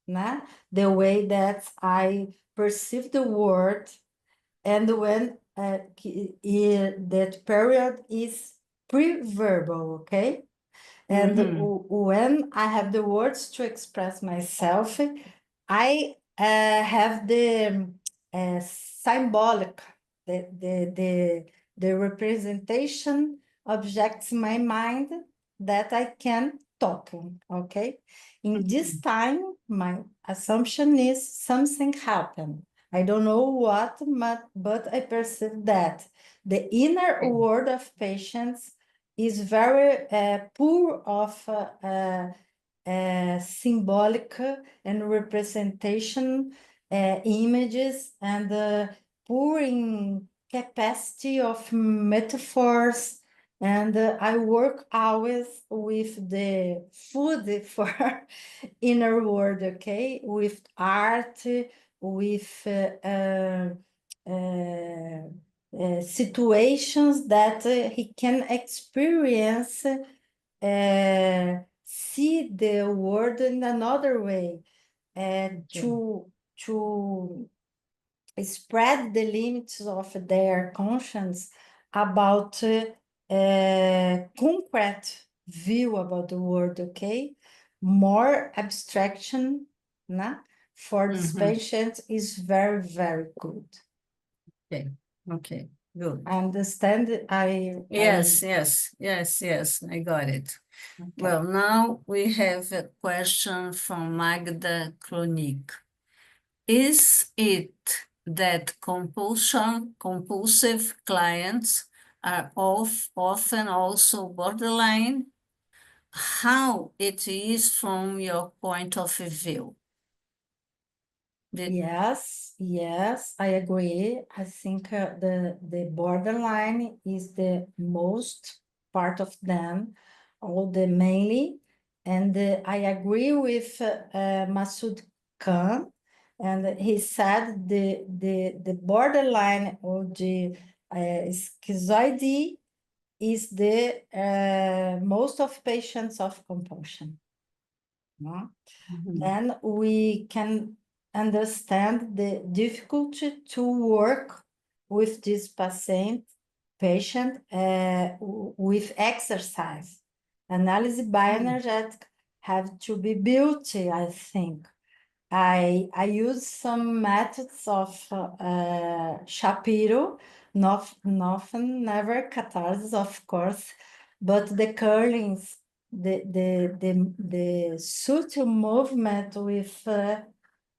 né? The way that I perceive the world, and when that period is pre-verbal, okay? And when I have the words to express myself, I have the symbolic, the representation objects in my mind that I can talk, okay? In this time, my assumption is something happened. I don't know what, but I perceive that the inner world of patients is very poor of symbolic and representation images and poor in capacity of metaphors. And I work always with the food for inner world, okay? With art, with situations that he can experience, see the world in another way, and to spread the limits of their conscience about concrete view about the world, okay? More abstraction, né? For this patient is very, very good. Okay, okay, good. I understand. Yes, I got it. Okay. Well, now we have a question from Magda Klonik. Is it that compulsive clients are often also borderline? How it is from your point of view? Yes, I agree. I think the borderline is the most part of them, or the mainly. And I agree with Masood Khan, and he said the borderline or the schizoid is the most of patients of compulsion. No? Then we can understand the difficulty to work with this patient with exercise. Analysis bioenergetic have to be built, I think. I use some methods of Shapiro, nothing, never catharsis, of course, but the curlings, the subtle movement with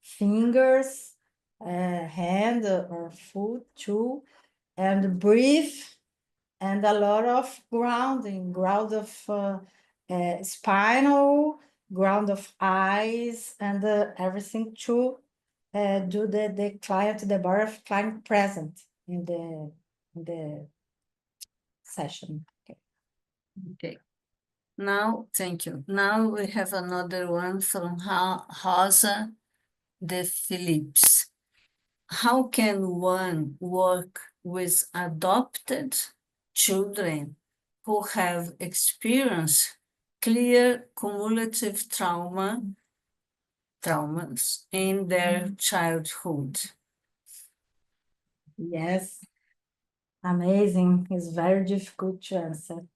fingers, hand or foot too, and breathe, and a lot of grounding, ground of spinal, ground of eyes, and everything to do the client, the bar of client present in the session. Okay. Now, thank you. Now we have another one from Rosa de Philips. How can one work with adopted children who have experienced clear cumulative traumas in their childhood? Yes, amazing. It's very difficult to answer.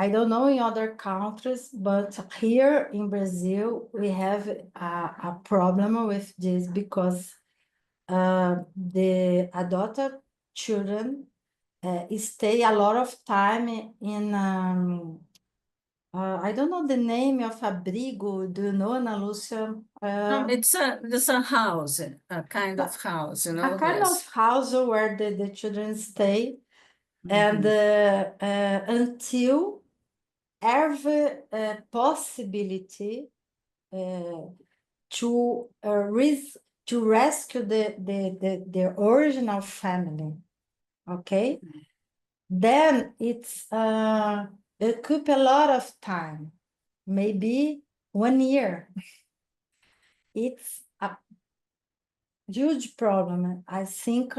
I don't know in other countries, but here in Brazil, we have a problem with this because the adopted children stay a lot of time in, I don't know the name of abrigo. Do you know, Ana Lúcia? No, it's a house, a kind of house, you know. A kind yes. of house where the children stay, and until every possibility to rescue the original family, okay? Then it took a lot of time, maybe 1 year. It's a huge problem. I think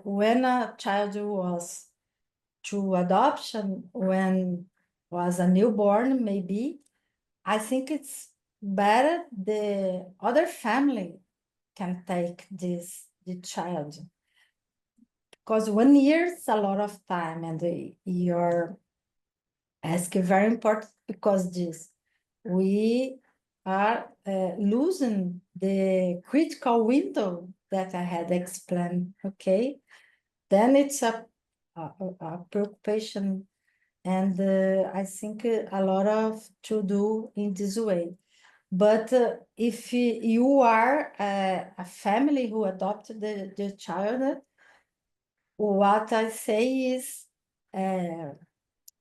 when a child was to adoption, when was a newborn, maybe, I think it's better the other family can take the child. Because 1 year is a lot of time, and you're asking very important because we are losing the critical window that I had explained, okay? Then it's a preoccupation, and I think a lot of to do in this way. But if you are a family who adopted the child, what I say is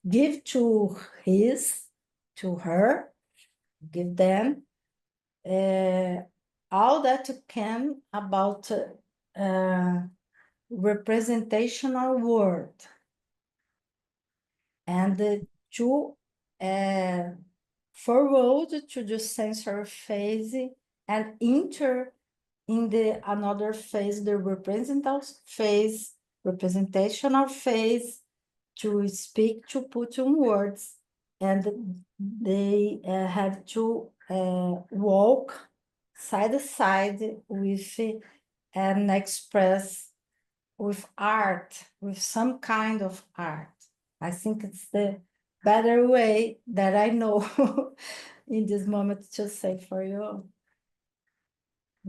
give to her, give them all that you can about representational word, and to forward to the sensory phase and enter in the another phase, the representational phase, to speak, to put in words, and they have to walk side by side with and express with art, with some kind of art. I think it's the better way that I know in this moment to say for you.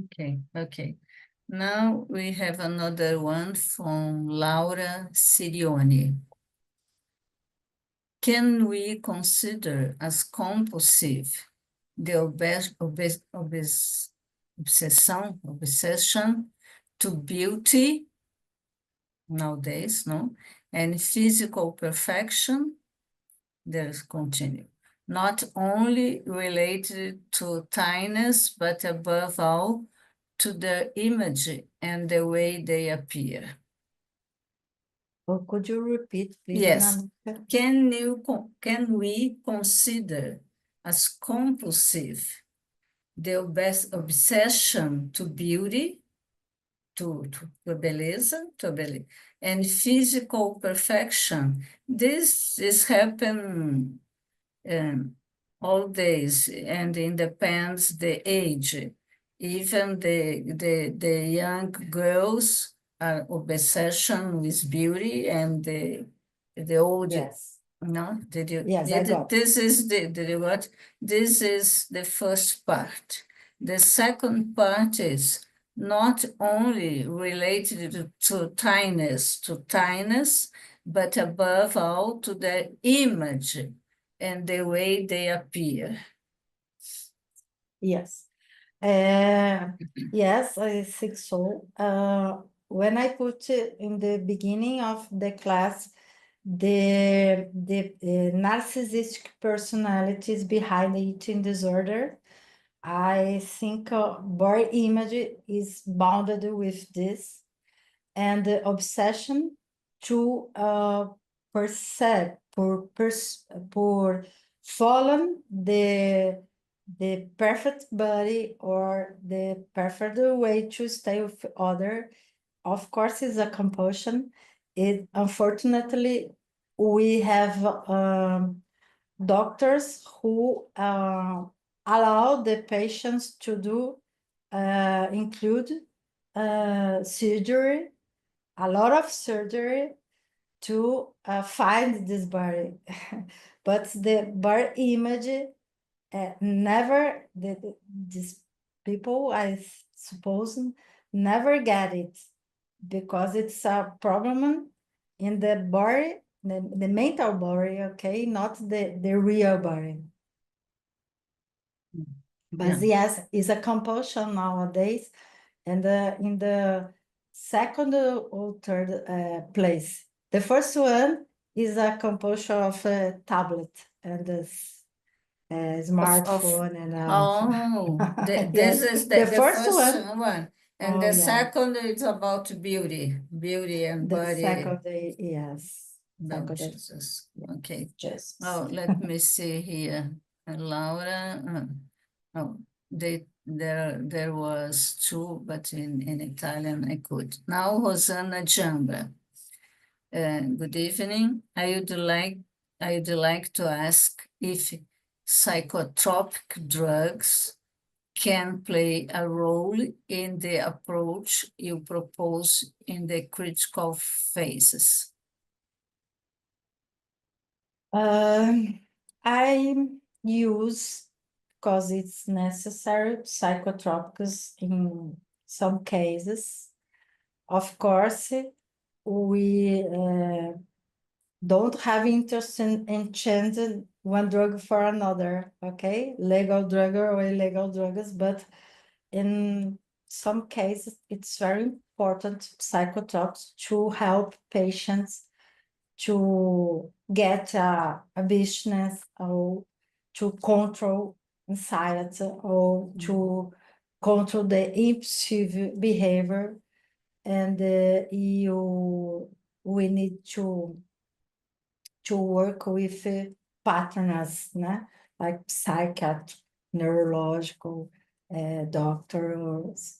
Okay, okay. Now we have another one from Laura Sirioni. Can we consider as compulsive the obsession to beauty nowadays, no? And physical perfection, there's continue. Not only related to tiness, but above all, to their image and the way they appear. Or could you repeat, please? Yes. Ana? Can we consider as compulsive the obsession to beauty, to beleza, and physical perfection? This is happen all days, and it depends the age. Even the young girls are obsession with beauty, and the old. Yes. No, did you? Yes, I got. This is did you what? This is the first part. The second part is not only related to tiness, but above all to the image and the way they appear. Yes. Yes, I think so. When I put it in the beginning of the class, the narcissistic personalities behind the eating disorder, I think body image is bounded with this, and the obsession to por follow the perfect body or the perfect way to stay with other. Of course, is a compulsion. It unfortunately we have doctors who allow the patients to do include surgery, a lot of surgery to find this body. But the body image never, these people, I suppose, never get it, because it's a problem in the body, the mental body, okay, not the real body. But yes, it's a compulsion nowadays, and in the second or third place. The first one is a compulsion of a tablet and a smartphone and This yes. is The the first first one. one. And Oh, the yeah. second is about beauty and The body. second, yes. No, Second, Jesus. Okay. Jesus. Oh, let me see here. Laura. Oh, there was two, but in Italian I could. Now Rosanna Jamba. Good evening. I would like to ask if psychotropic drugs can play a role in the approach you propose in the critical phases. I use, because it's necessary, psychotropics in some cases. Of course, we don't have interest in changing one drug for another, okay? Legal drug or illegal drugs, but in some cases, it's very important, psychotrops, to help patients to get a business, or to control anxiety, or to control the impulsive behavior. And we need to work with partners, né? Like psychiatric, neurological, doctors,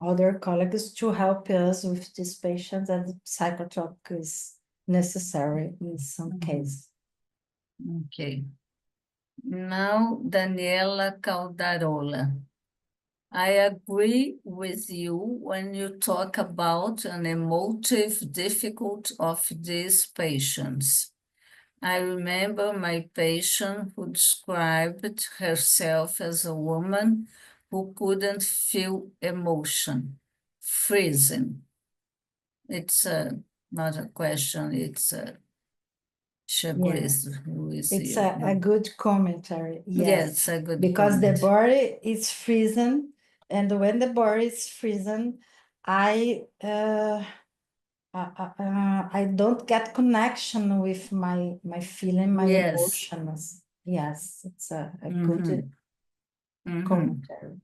other colleagues to help us with these patients, and psychotropic is necessary in some cases. Okay. Now, Daniela Caldarola. I agree with you when you talk about an emotive difficulty of these patients. I remember my patient who described herself as a woman who couldn't feel emotion, freezing. It's not a question, it's a she agrees with It's you. a good commentary, Yes, a good because the comment. body is freezing, and when the body is freezing, I don't get connection with my feeling, my Yes. emotions. Yes, it's a Mhm. good Mhm. commentary.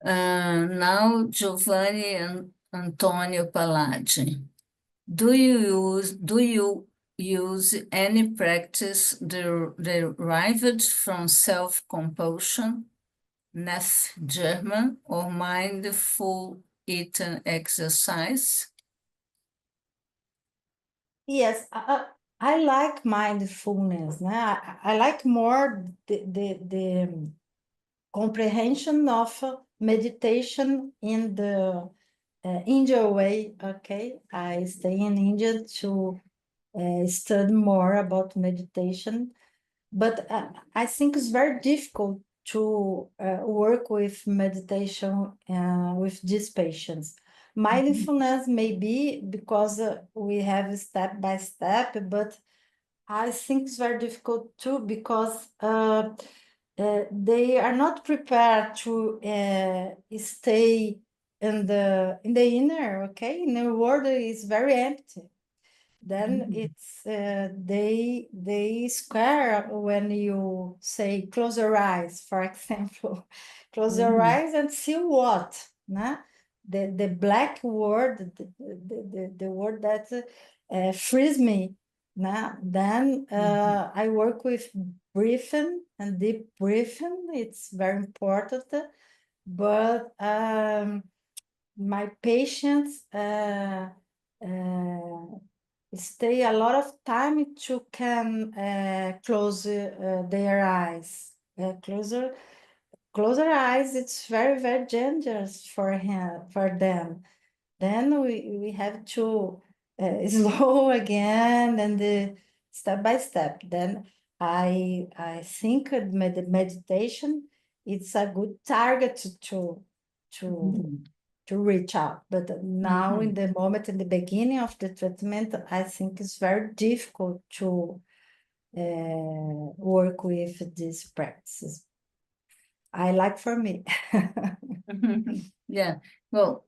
Now, Giovanni and Antonio Palladzi. Do you use any practice derived from self-compulsion, Nath German, or mindful eating exercise? Yes, I like mindfulness. I like more the comprehension of meditation in the India way. Okay, I stay in India to study more about meditation, but I think it's very difficult to work with meditation with these patients. Mindfulness may be because we have step by step, but I think it's very difficult too because they are not prepared to stay in the inner. Okay, in the world is very empty. Then it's they scare when you say close your eyes, for example. Close your eyes and see what? Nah? The black word, the word that frees me. Nah? Then I work with breathing and deep breathing. It's very important. But my patients stay a lot of time to can close their eyes. Close their eyes. It's very, very dangerous for them. Then we have to slow again and step by step. Then I think the meditation it's a good target to reach out. But now in the moment, in the beginning of the treatment, I think it's very difficult to work with these practices. I like for me. Yeah, well,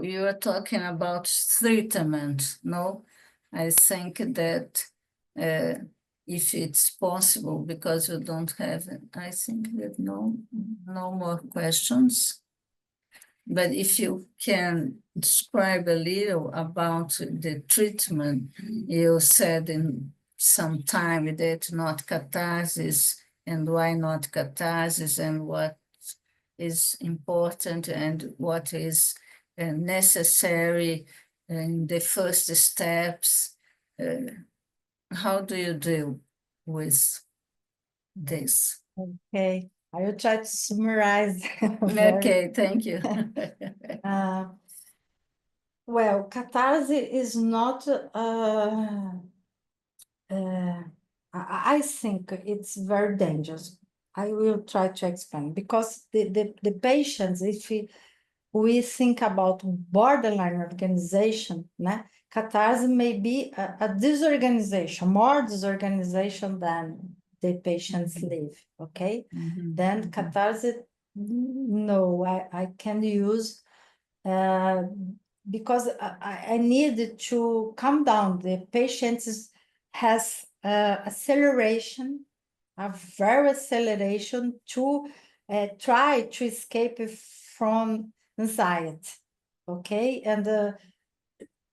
you are talking about treatment, no? I think that if it's possible, because you don't have, I think that no more questions. But if you can describe a little about the treatment, you said in some time that not catharsis, and why not catharsis, and what is important and what is necessary in the first steps. How do you deal with this? Okay, I will try to summarize. Okay, thank you. Well, catharsis is not. I think it's very dangerous. I will try to explain because the patients, if we think about borderline organization, né? Catharsis may be a disorganization, more disorganization than the patients live, okay? Then catharsis, no, I can use because I need to calm down. The patient has acceleration, a very acceleration to try to escape from anxiety, okay? And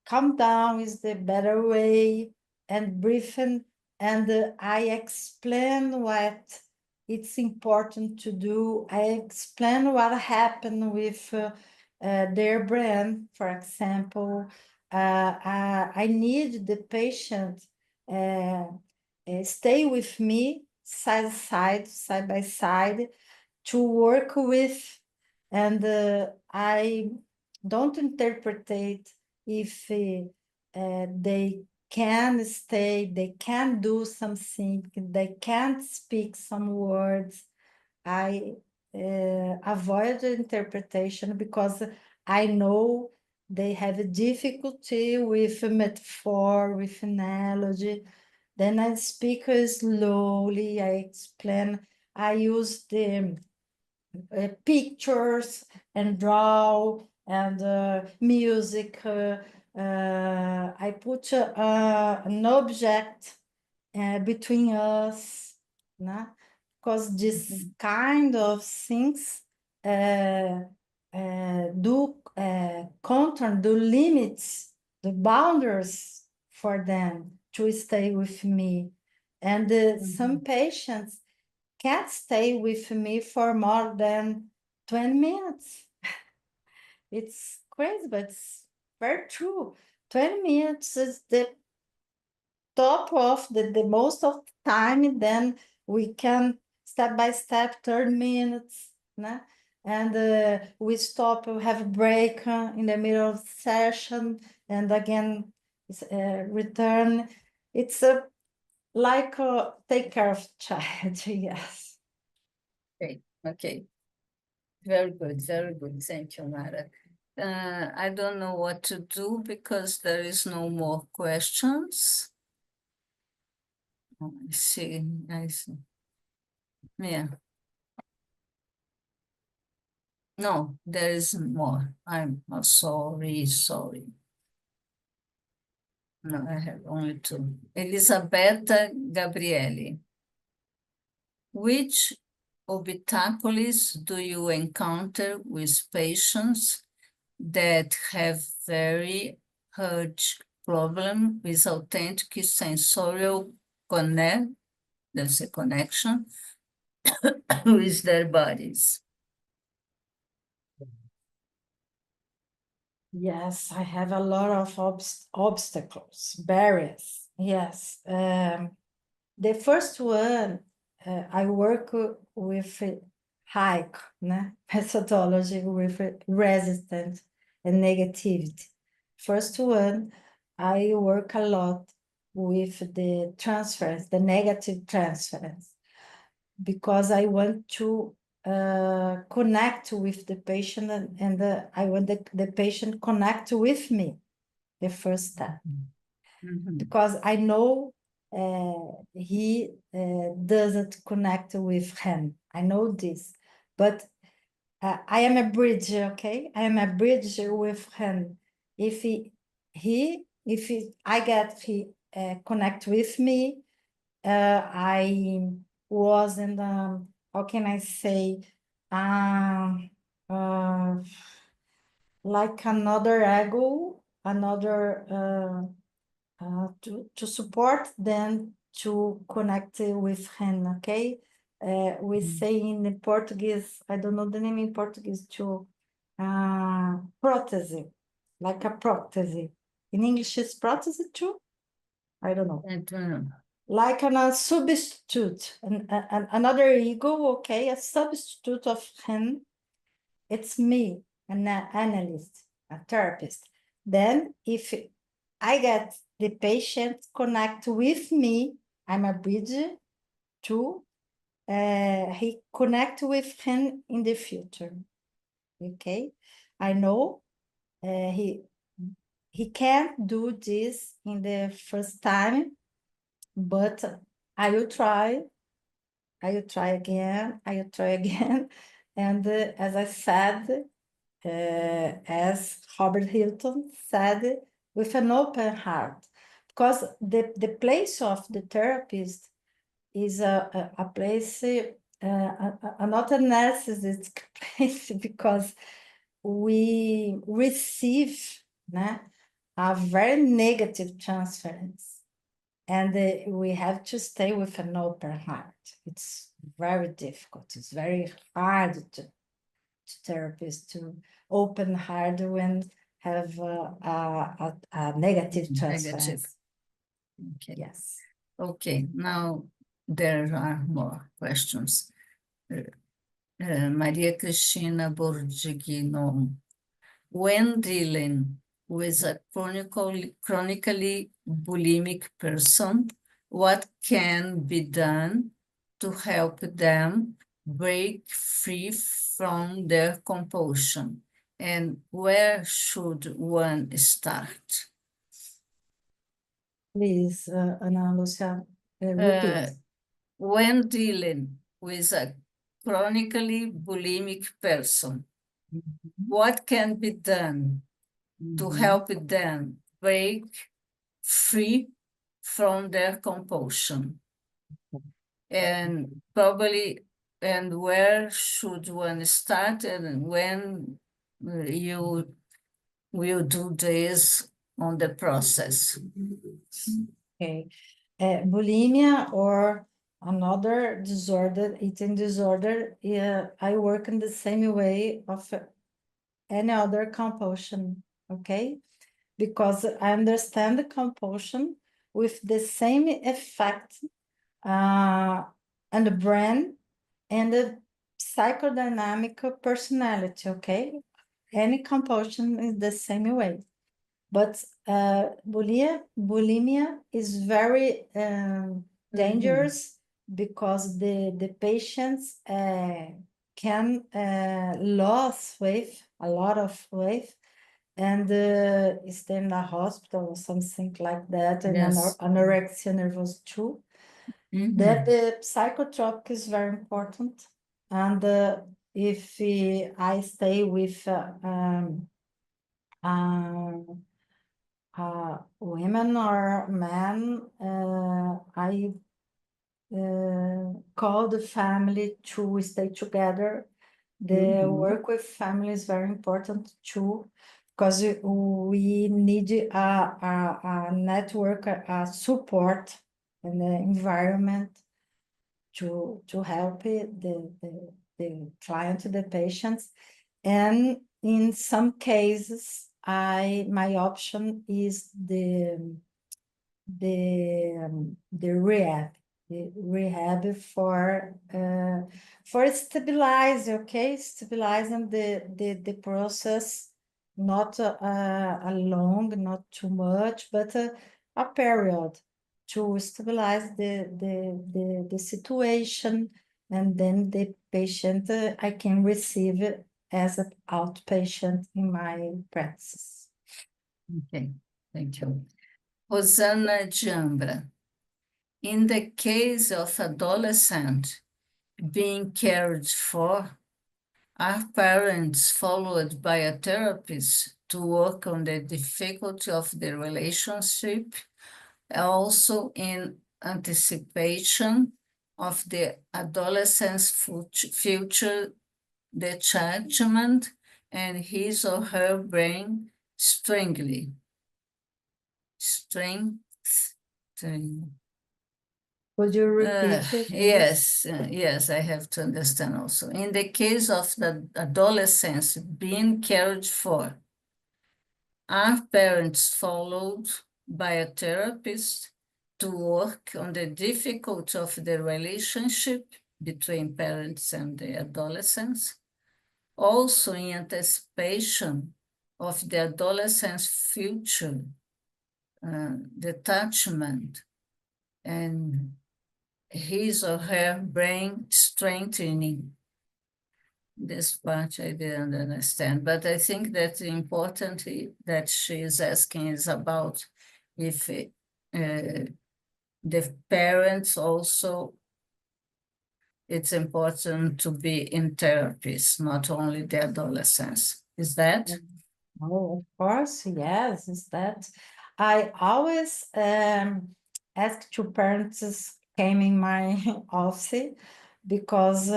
calm down is the better way, and breathing and I explain what it's important to do. I explain what happened with their brain, for example. I need the patient stay with me side by side to work with, and I don't interpret if they can stay, they can do something, they can't speak some words. I avoid the interpretation because I know they have a difficulty with a metaphor, with analogy. Then I speak slowly, I explain, I use the pictures and draw and music. I put an object between us, né? Because this kind of things do control the limits, the boundaries for them to stay with me. And some patients can't stay with me for more than 20 minutes. It's crazy, but it's very true. 20 minutes is the top of the most of the time, then we can step by step 30 minutes, né? And we stop, we have a break in the middle of the session, and again return. It's like take care of child, yes. Okay. Very good, very good. Thank you, Mara. I don't know what to do because there is no more questions. I see. Yeah. No, there is more. I'm sorry. No, I have only two. Elisabetta Gabriele. Which obstacles do you encounter with patients that have very huge problem with authentic sensorial connection with their bodies? Yes, I have a lot of obstacles, barriers. Yes. The first one, I work with Hayek, né? Methodology with resistance and negativity. First one, I work a lot with the transference, the negative transference, because I want to connect with the patient, and I want the patient connect with me, the first step. Because I know he doesn't connect with him. I know this, but I am a bridge, okay? I am a bridge with him. If he connect with me, I was in the, how can I say, like another ego, another to support them to connect with him, okay? We say in Portuguese, I don't know the name in Portuguese, to prótese, like a prótese. In English, is prótese too? I don't know. I don't know. Like a substitute, another ego, okay, a substitute of him. It's me, an analyst, a therapist. Then if I get the patient connect with me, I'm a bridge to he connect with him in the future. Okay, I know he can't do this in the first time, but I will try. I will try again. I will try again. And as I said, as Robert Hilton said, with an open heart, because the place of the therapist is a place, not a narcissistic place, because we receive, né, a very negative transference. and we have to stay with an open heart. It's very difficult. It's very hard to therapists to open heart when have a negative transference. Okay. Yes. Okay, now there are more questions. Maria Cristina Borghino. When dealing with a chronically bulimic person, what can be done to help them break free from their compulsion? And where should one start? Please, Ana Lucia, repeat. When dealing with a chronically bulimic person, what can be done to help them break free from their compulsion? And probably, and where should one start, and when you will do this on the process? Okay. Bulimia or another disorder, eating disorder, I work in the same way of any other compulsion, okay? Because I understand the compulsion with the same effect on the brain and the psychodynamic personality, okay? Any compulsion is the same way. But bulimia is very dangerous because the patients can lose weight, a lot of weight, and stay in the hospital or something like that, and Yes. anorexia nervosa too. That the psychotropic is very important, and if I stay with women or men, I call the family to stay together. The work with family is very important too, because we need a network, a support in the environment to help the client, the patients. And in some cases, my option is the rehab for stabilize, okay, stabilizing the process, not a long, not too much, but a period to stabilize the situation, and then the patient I can receive it as an outpatient in my practice. Okay, thank you. Rosana Jambra. In the case of adolescent being cared for, are parents followed by a therapist to work on the difficulty of the relationship, also in anticipation of the adolescent's future detachment and his or her brain strengthening? Would you repeat it? Yes, yes, I have to understand also. In the case of the adolescents being cared for, are parents followed by a therapist to work on the difficulty of the relationship between parents and the adolescents? Also in anticipation of the adolescent's future detachment and his or her brain strengthening. This part I didn't understand, but I think that the important that she is asking is about if the parents also, it's important to be in therapies, not only the adolescents. Is that? Oh, of course, yes, is that. I always ask two parents came in my office, because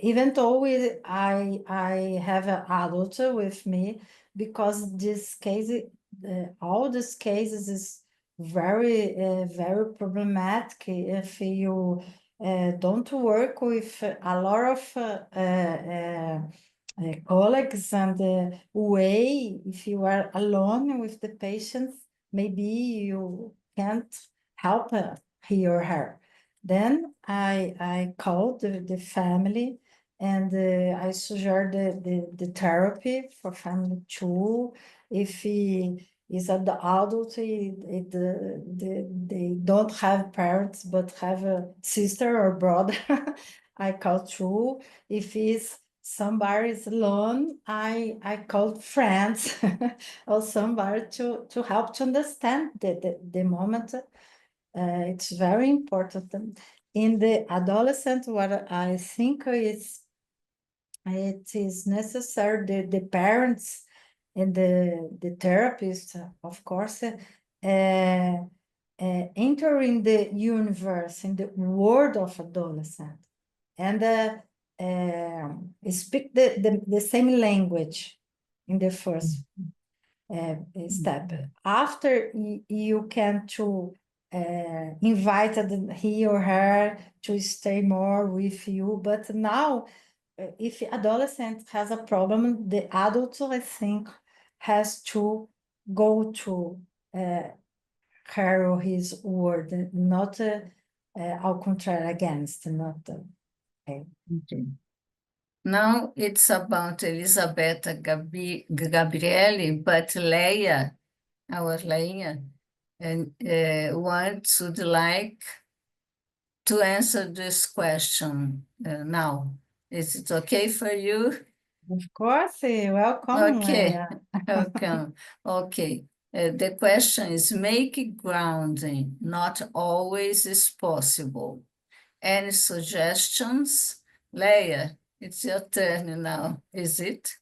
even though I have an adult with me, because this case, all these cases is very problematic if you don't work with a lot of colleagues and way, if you are alone with the patients, maybe you can't help he or her. Then I called the family and I suggest the therapy for family too. If he is an adult, they don't have parents but have a sister or brother. I call too. If he's somebody is alone, I called friends or somebody to help to understand the moment. It's very important. In the adolescent, what I think it is necessary the parents and the therapist, of course, enter in the universe, in the world of adolescent, and speak the same language in the first step. After you can to invite he or her to stay more with you, but now if adolescent has a problem, the adult, I think, has to go to her or his word, not ao contrário, against, not. Okay. Okay. Now it's about Elisabetta Gabriele, but Leia, our Leia, and would like to answer this question now. Is it okay for you? Of course, welcome, Okay, Leia. welcome. Okay. The question is, make grounding not always is possible. Any suggestions? Leia, it's your turn now, is it?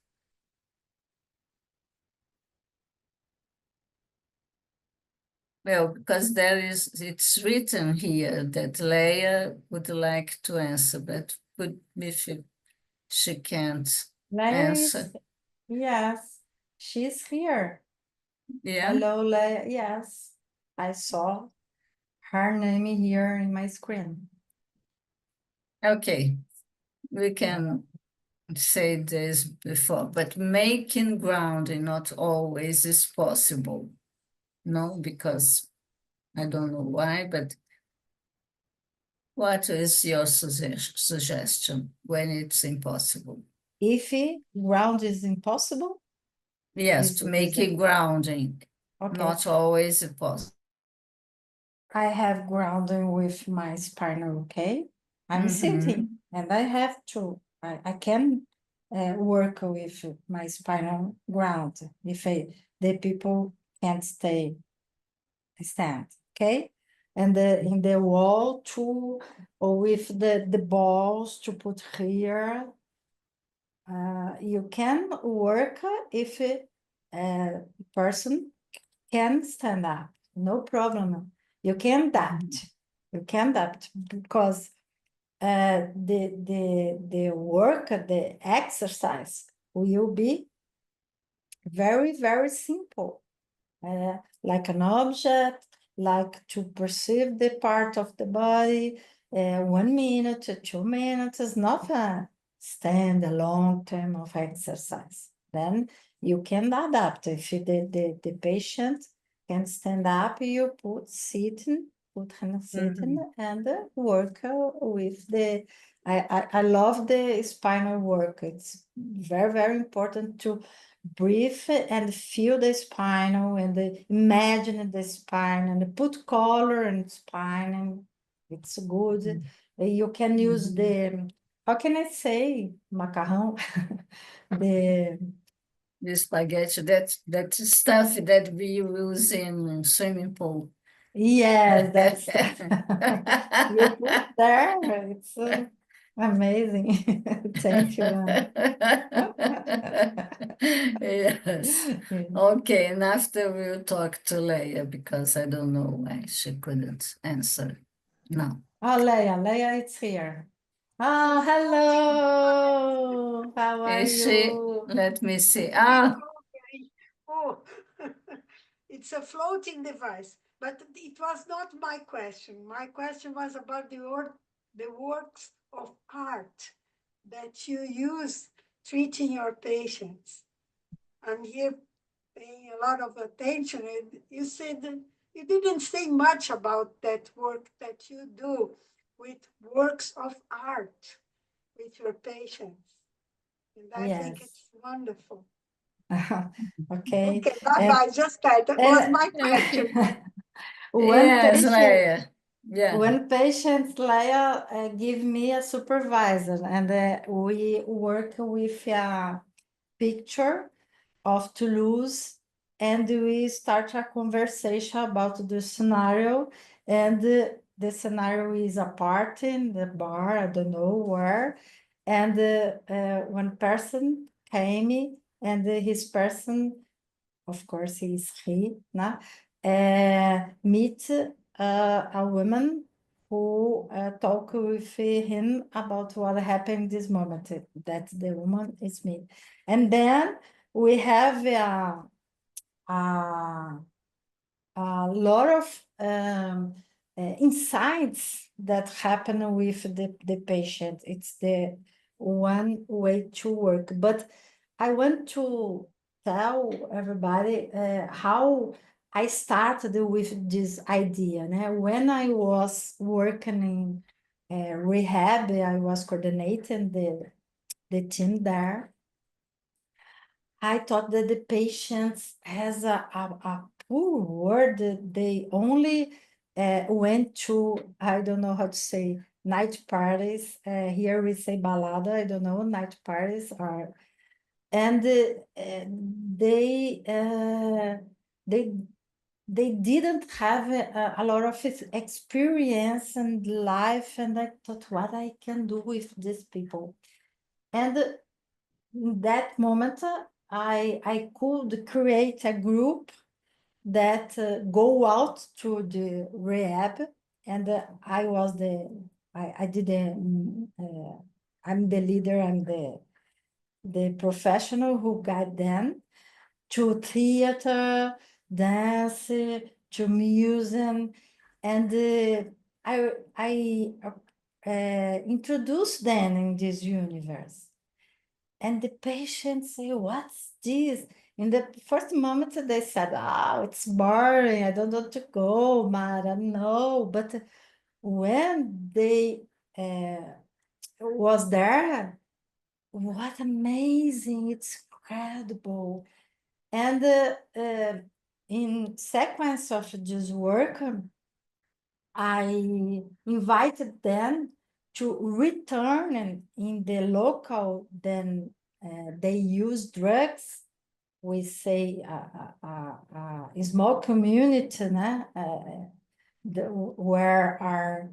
Well, because it's written here that Leia would like to answer, but if she can't Leia is, answer. yes, she's here. Yeah, Hello, Leia. Yes, I saw her name here in my screen. okay. We can say this before, but making grounding not always is possible. No, because I don't know why, but what is your suggestion when it's impossible? If ground is impossible, Yes, to make it grounding, okay. not always possible. I have grounding with my spinal, okay? I'm sitting and I have to, I can work with my spinal ground if the people can't stand, okay? And in the wall too, or with the balls to put here. You can work if a person can stand up, no problem. You can adapt. You can adapt because the work, the exercise will be very simple. Like an object, like to perceive the part of the body, 1 minute, 2 minutes is not a stand a long time of exercise. Then you can adapt. If the patient can stand up, you put him sitting and work with the, I love the spinal work. It's very important to breathe and feel the spinal and imagine the spine and put color in spine, and it's good. You can use the, how can I say, macarrão? The spaghetti, that stuff that we use in swimming pool. Yes, that's you put there. It's amazing. Thank you. Yes. Okay, and after we'll talk to Leia because I don't know why she couldn't answer. No. Oh, Leia, it's here. Oh, hello. How are Is she? you? Let me see. Ah, Oh, it's a floating device. But it was not my question. My question was about the works of art that you use treating your patients. I'm here paying a lot of attention. And you said you didn't say much about that work that you do with works of art with your patients. And I think Yes. it's wonderful. Okay. Okay, bye-bye. Just that was my question. One Yes, patient, Leia. Yeah. one patient, Leia, give me a supervisor, and we work with a picture of Toulouse, and we start a conversation about the scenario, and the scenario is a party in the bar, I don't know where, and one person came, and his person, of course, he, nah, meet a woman who talk with him about what happened this moment, that the woman is me. And then we have a lot of insights that happen with the patient. It's the one way to work. But I want to tell everybody how I started with this idea. When I was working in rehab, I was coordinating the team there. I thought that the patients has a poor word. They only went to, I don't know how to say, night parties. Here we say balada, I don't know, night parties are, and they didn't have a lot of experience and life, and I thought what I can do with these people. And in that moment, I could create a group that go out to the rehab, and I did I'm the leader, I'm the professional who guide them to theater, dance, to museum, and I introduce them in this universe. And the patients say, what's this? In the first moment, they said, oh, it's boring. I don't want to go, Mara. No. But when they was there, what amazing. It's incredible. And in sequence of this work, I invited them to return in the local, then they use drugs. We say a small community, where our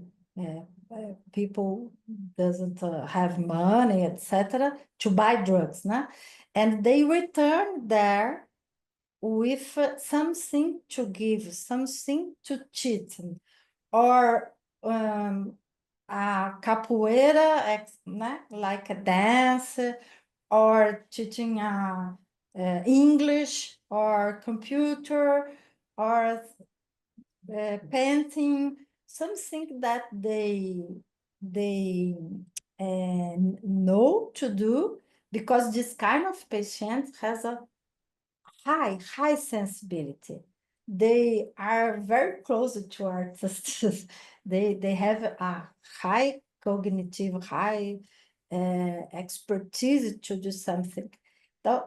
people doesn't have money, etc., to buy drugs, and they return there with something to give, something to teach, or a capoeira, like a dance, or teaching English, or computer, or painting, something that they know to do, because this kind of patient has a high sensibility. They are very close to artists. They have a high cognitive, high expertise to do something. They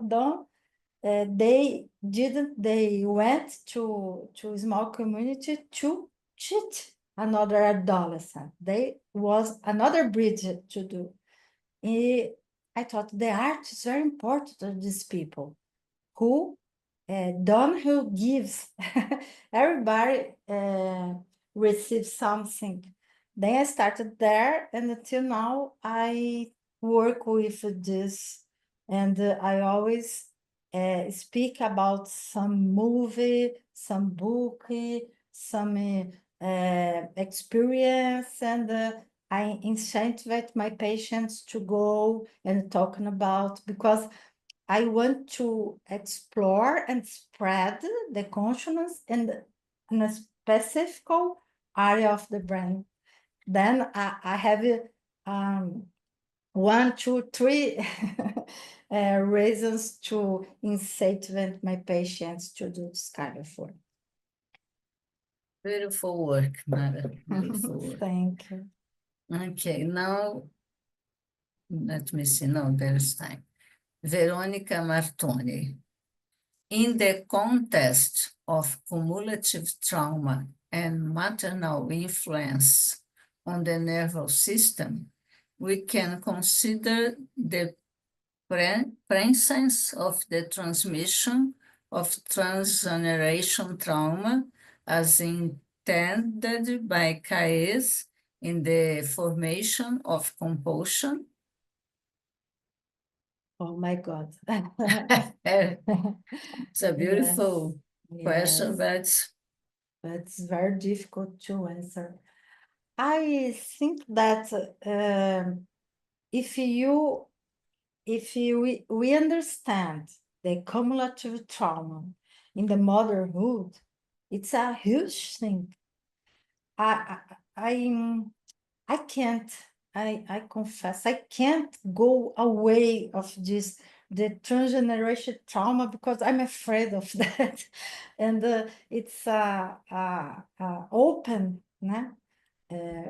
went to a small community to teach another adolescent. They was another bridge to do. I thought the art is very important to these people who who gives. Everybody receives something. Then I started there, and until now I work with this, and I always speak about some movie, some book, some experience, and I incentivize my patients to go and talking about, because I want to explore and spread the consciousness and specific area of the brain. Then I have 1, 2, 3 reasons to incentivize my patients to do this kind of work. Beautiful work, Mara. Beautiful work. Thank you. Okay, now let me see. No, there's time. Veronica Martoni. In the context of cumulative trauma and maternal influence on the nervous system, we can consider the presence of the transmission of transgeneration trauma as intended by Caes in the formation of compulsion. Oh my God. It's a beautiful question, Yes, but it's very difficult to answer. I think that if we understand the cumulative trauma in the motherhood, it's a huge thing. I can't, I confess, I can't go away of this, the transgeneration trauma, because I'm afraid of that. And it's open, né?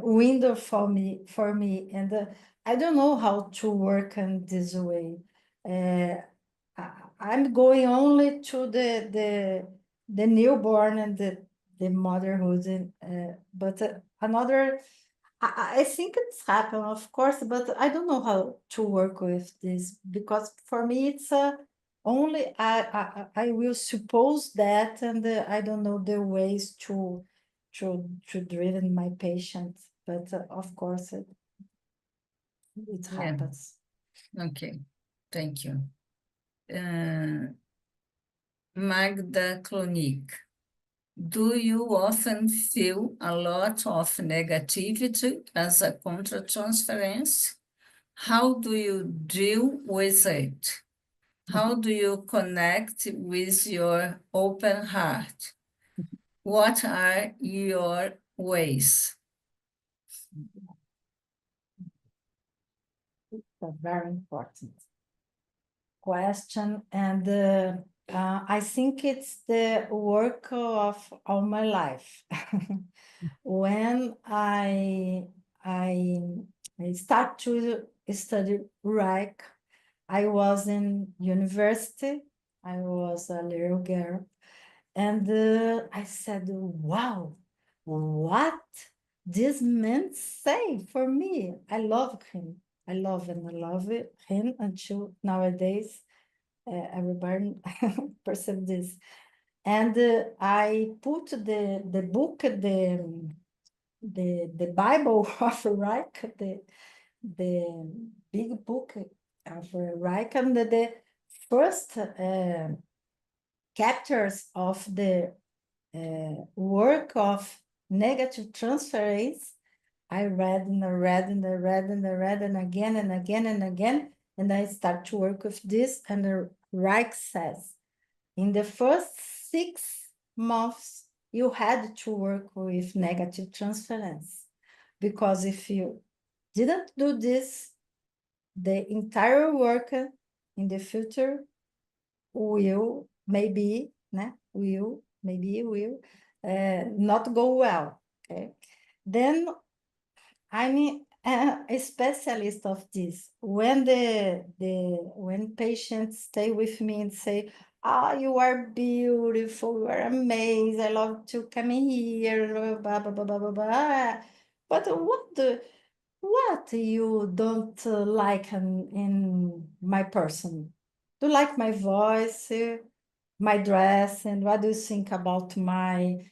Window for me, and I don't know how to work in this way. I'm going only to the newborn and the motherhood, and, but another. I think it's happened, of course, but I don't know how to work with this, because for me it's only I will suppose that, and I don't know the ways to driven my patients, but of course it Yeah. happens. okay, thank you. Magda Klonik. Do you often feel a lot of negativity as a countertransference? How do you deal with it? How do you connect with your open heart? What are your ways? It's a very important question, and I think it's the work of all my life. When I start to study Reich, I was in university. I was a little girl, and I said, "Wow, what this man say for me?" I love him. I love him. I love him until nowadays. Everybody perceive this. And I put the book, the Bible of Reich, the big book of Reich, and the first chapters of the work of negative transference. I read and I read and I read and I read and again and again and again, and I start to work with this. And Reich says, in the first 6 months, you had to work with negative transference, because if you didn't do this, the entire work in the future will maybe not go well. Okay, then I'm a specialist of this. When when patients stay with me and say, "Ah, you are beautiful, you are amazing, I love to come in here, blah blah blah blah blah blah." But what you don't like in my person? Do you like my voice, my dress, and what do you think about my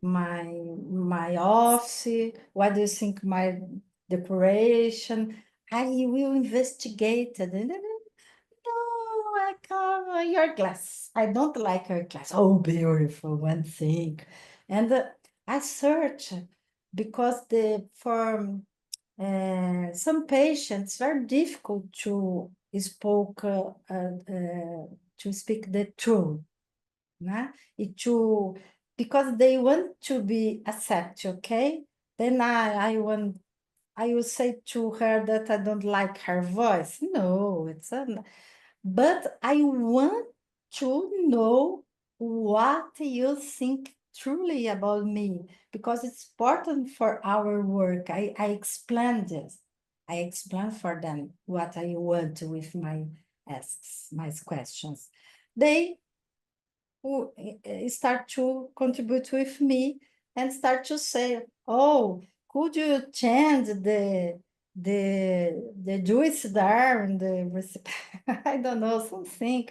my office? What do you think my decoration? I will investigate it. And then, no, I can't, your glass. I don't like your glass. Oh, beautiful, one thing. And I search, because for some patients, very difficult to speak the truth, né? E because they want to be accepted, okay? Then I will say to her that I don't like her voice. No, but I want to know what you think truly about me, because it's important for our work. I explain this. I explain for them what I want with my asks, my questions. They start to contribute with me and start to say, oh, could you change the juice there and the recipe? I don't know, something,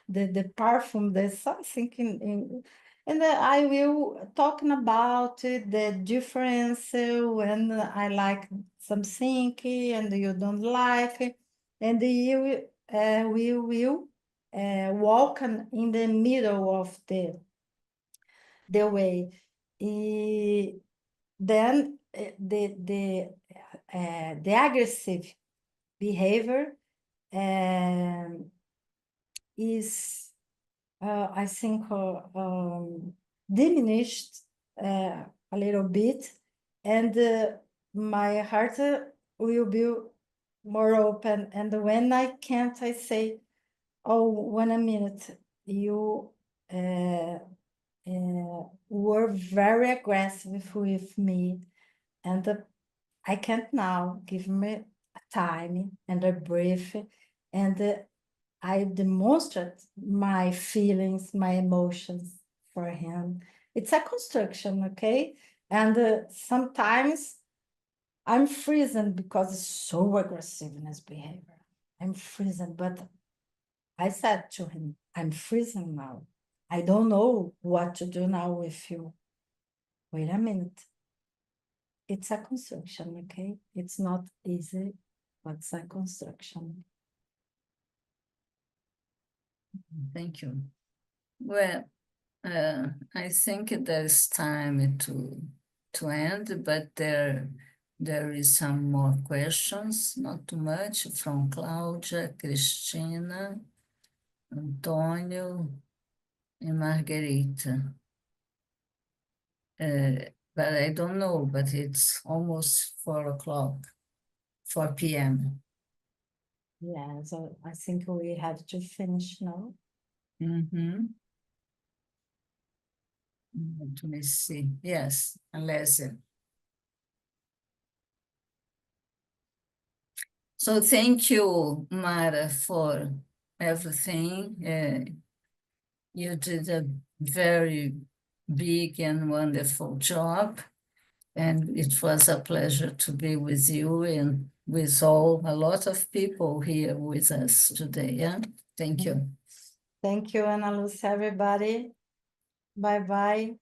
the perfume, there's something and I will talking about the difference when I like something and you don't like it, and we will walk in the middle of the way. Then the aggressive behavior is, I think, diminished a little bit, and my heart will be more open. And when I can't, I say, oh, 1 minute, you were very aggressive with me, and I can't now. Give me a time and a breath, and I demonstrate my feelings, my emotions for him. It's a construction, okay? And sometimes I'm freezing because it's so aggressive in his behavior. I'm freezing, but I said to him, I'm freezing now. I don't know what to do now with you. Wait a minute. It's a construction, okay? It's not easy, but it's a construction. Thank you. Well, I think there's time to end, but there is some more questions, not too much, from Cláudia, Cristina, Antônio, and Margarita. But I don't know, but it's almost 4 o'clock, 4 p.m. Yeah, so I think we have to finish now. Mm-hmm. Let me see. Yes, Alessia. So thank you, Mara, for everything. You did a very big and wonderful job, and it was a pleasure to be with you and with a lot of people here with us today. Yeah, thank you. Thank you, Ana Lúcia, everybody. Bye-bye.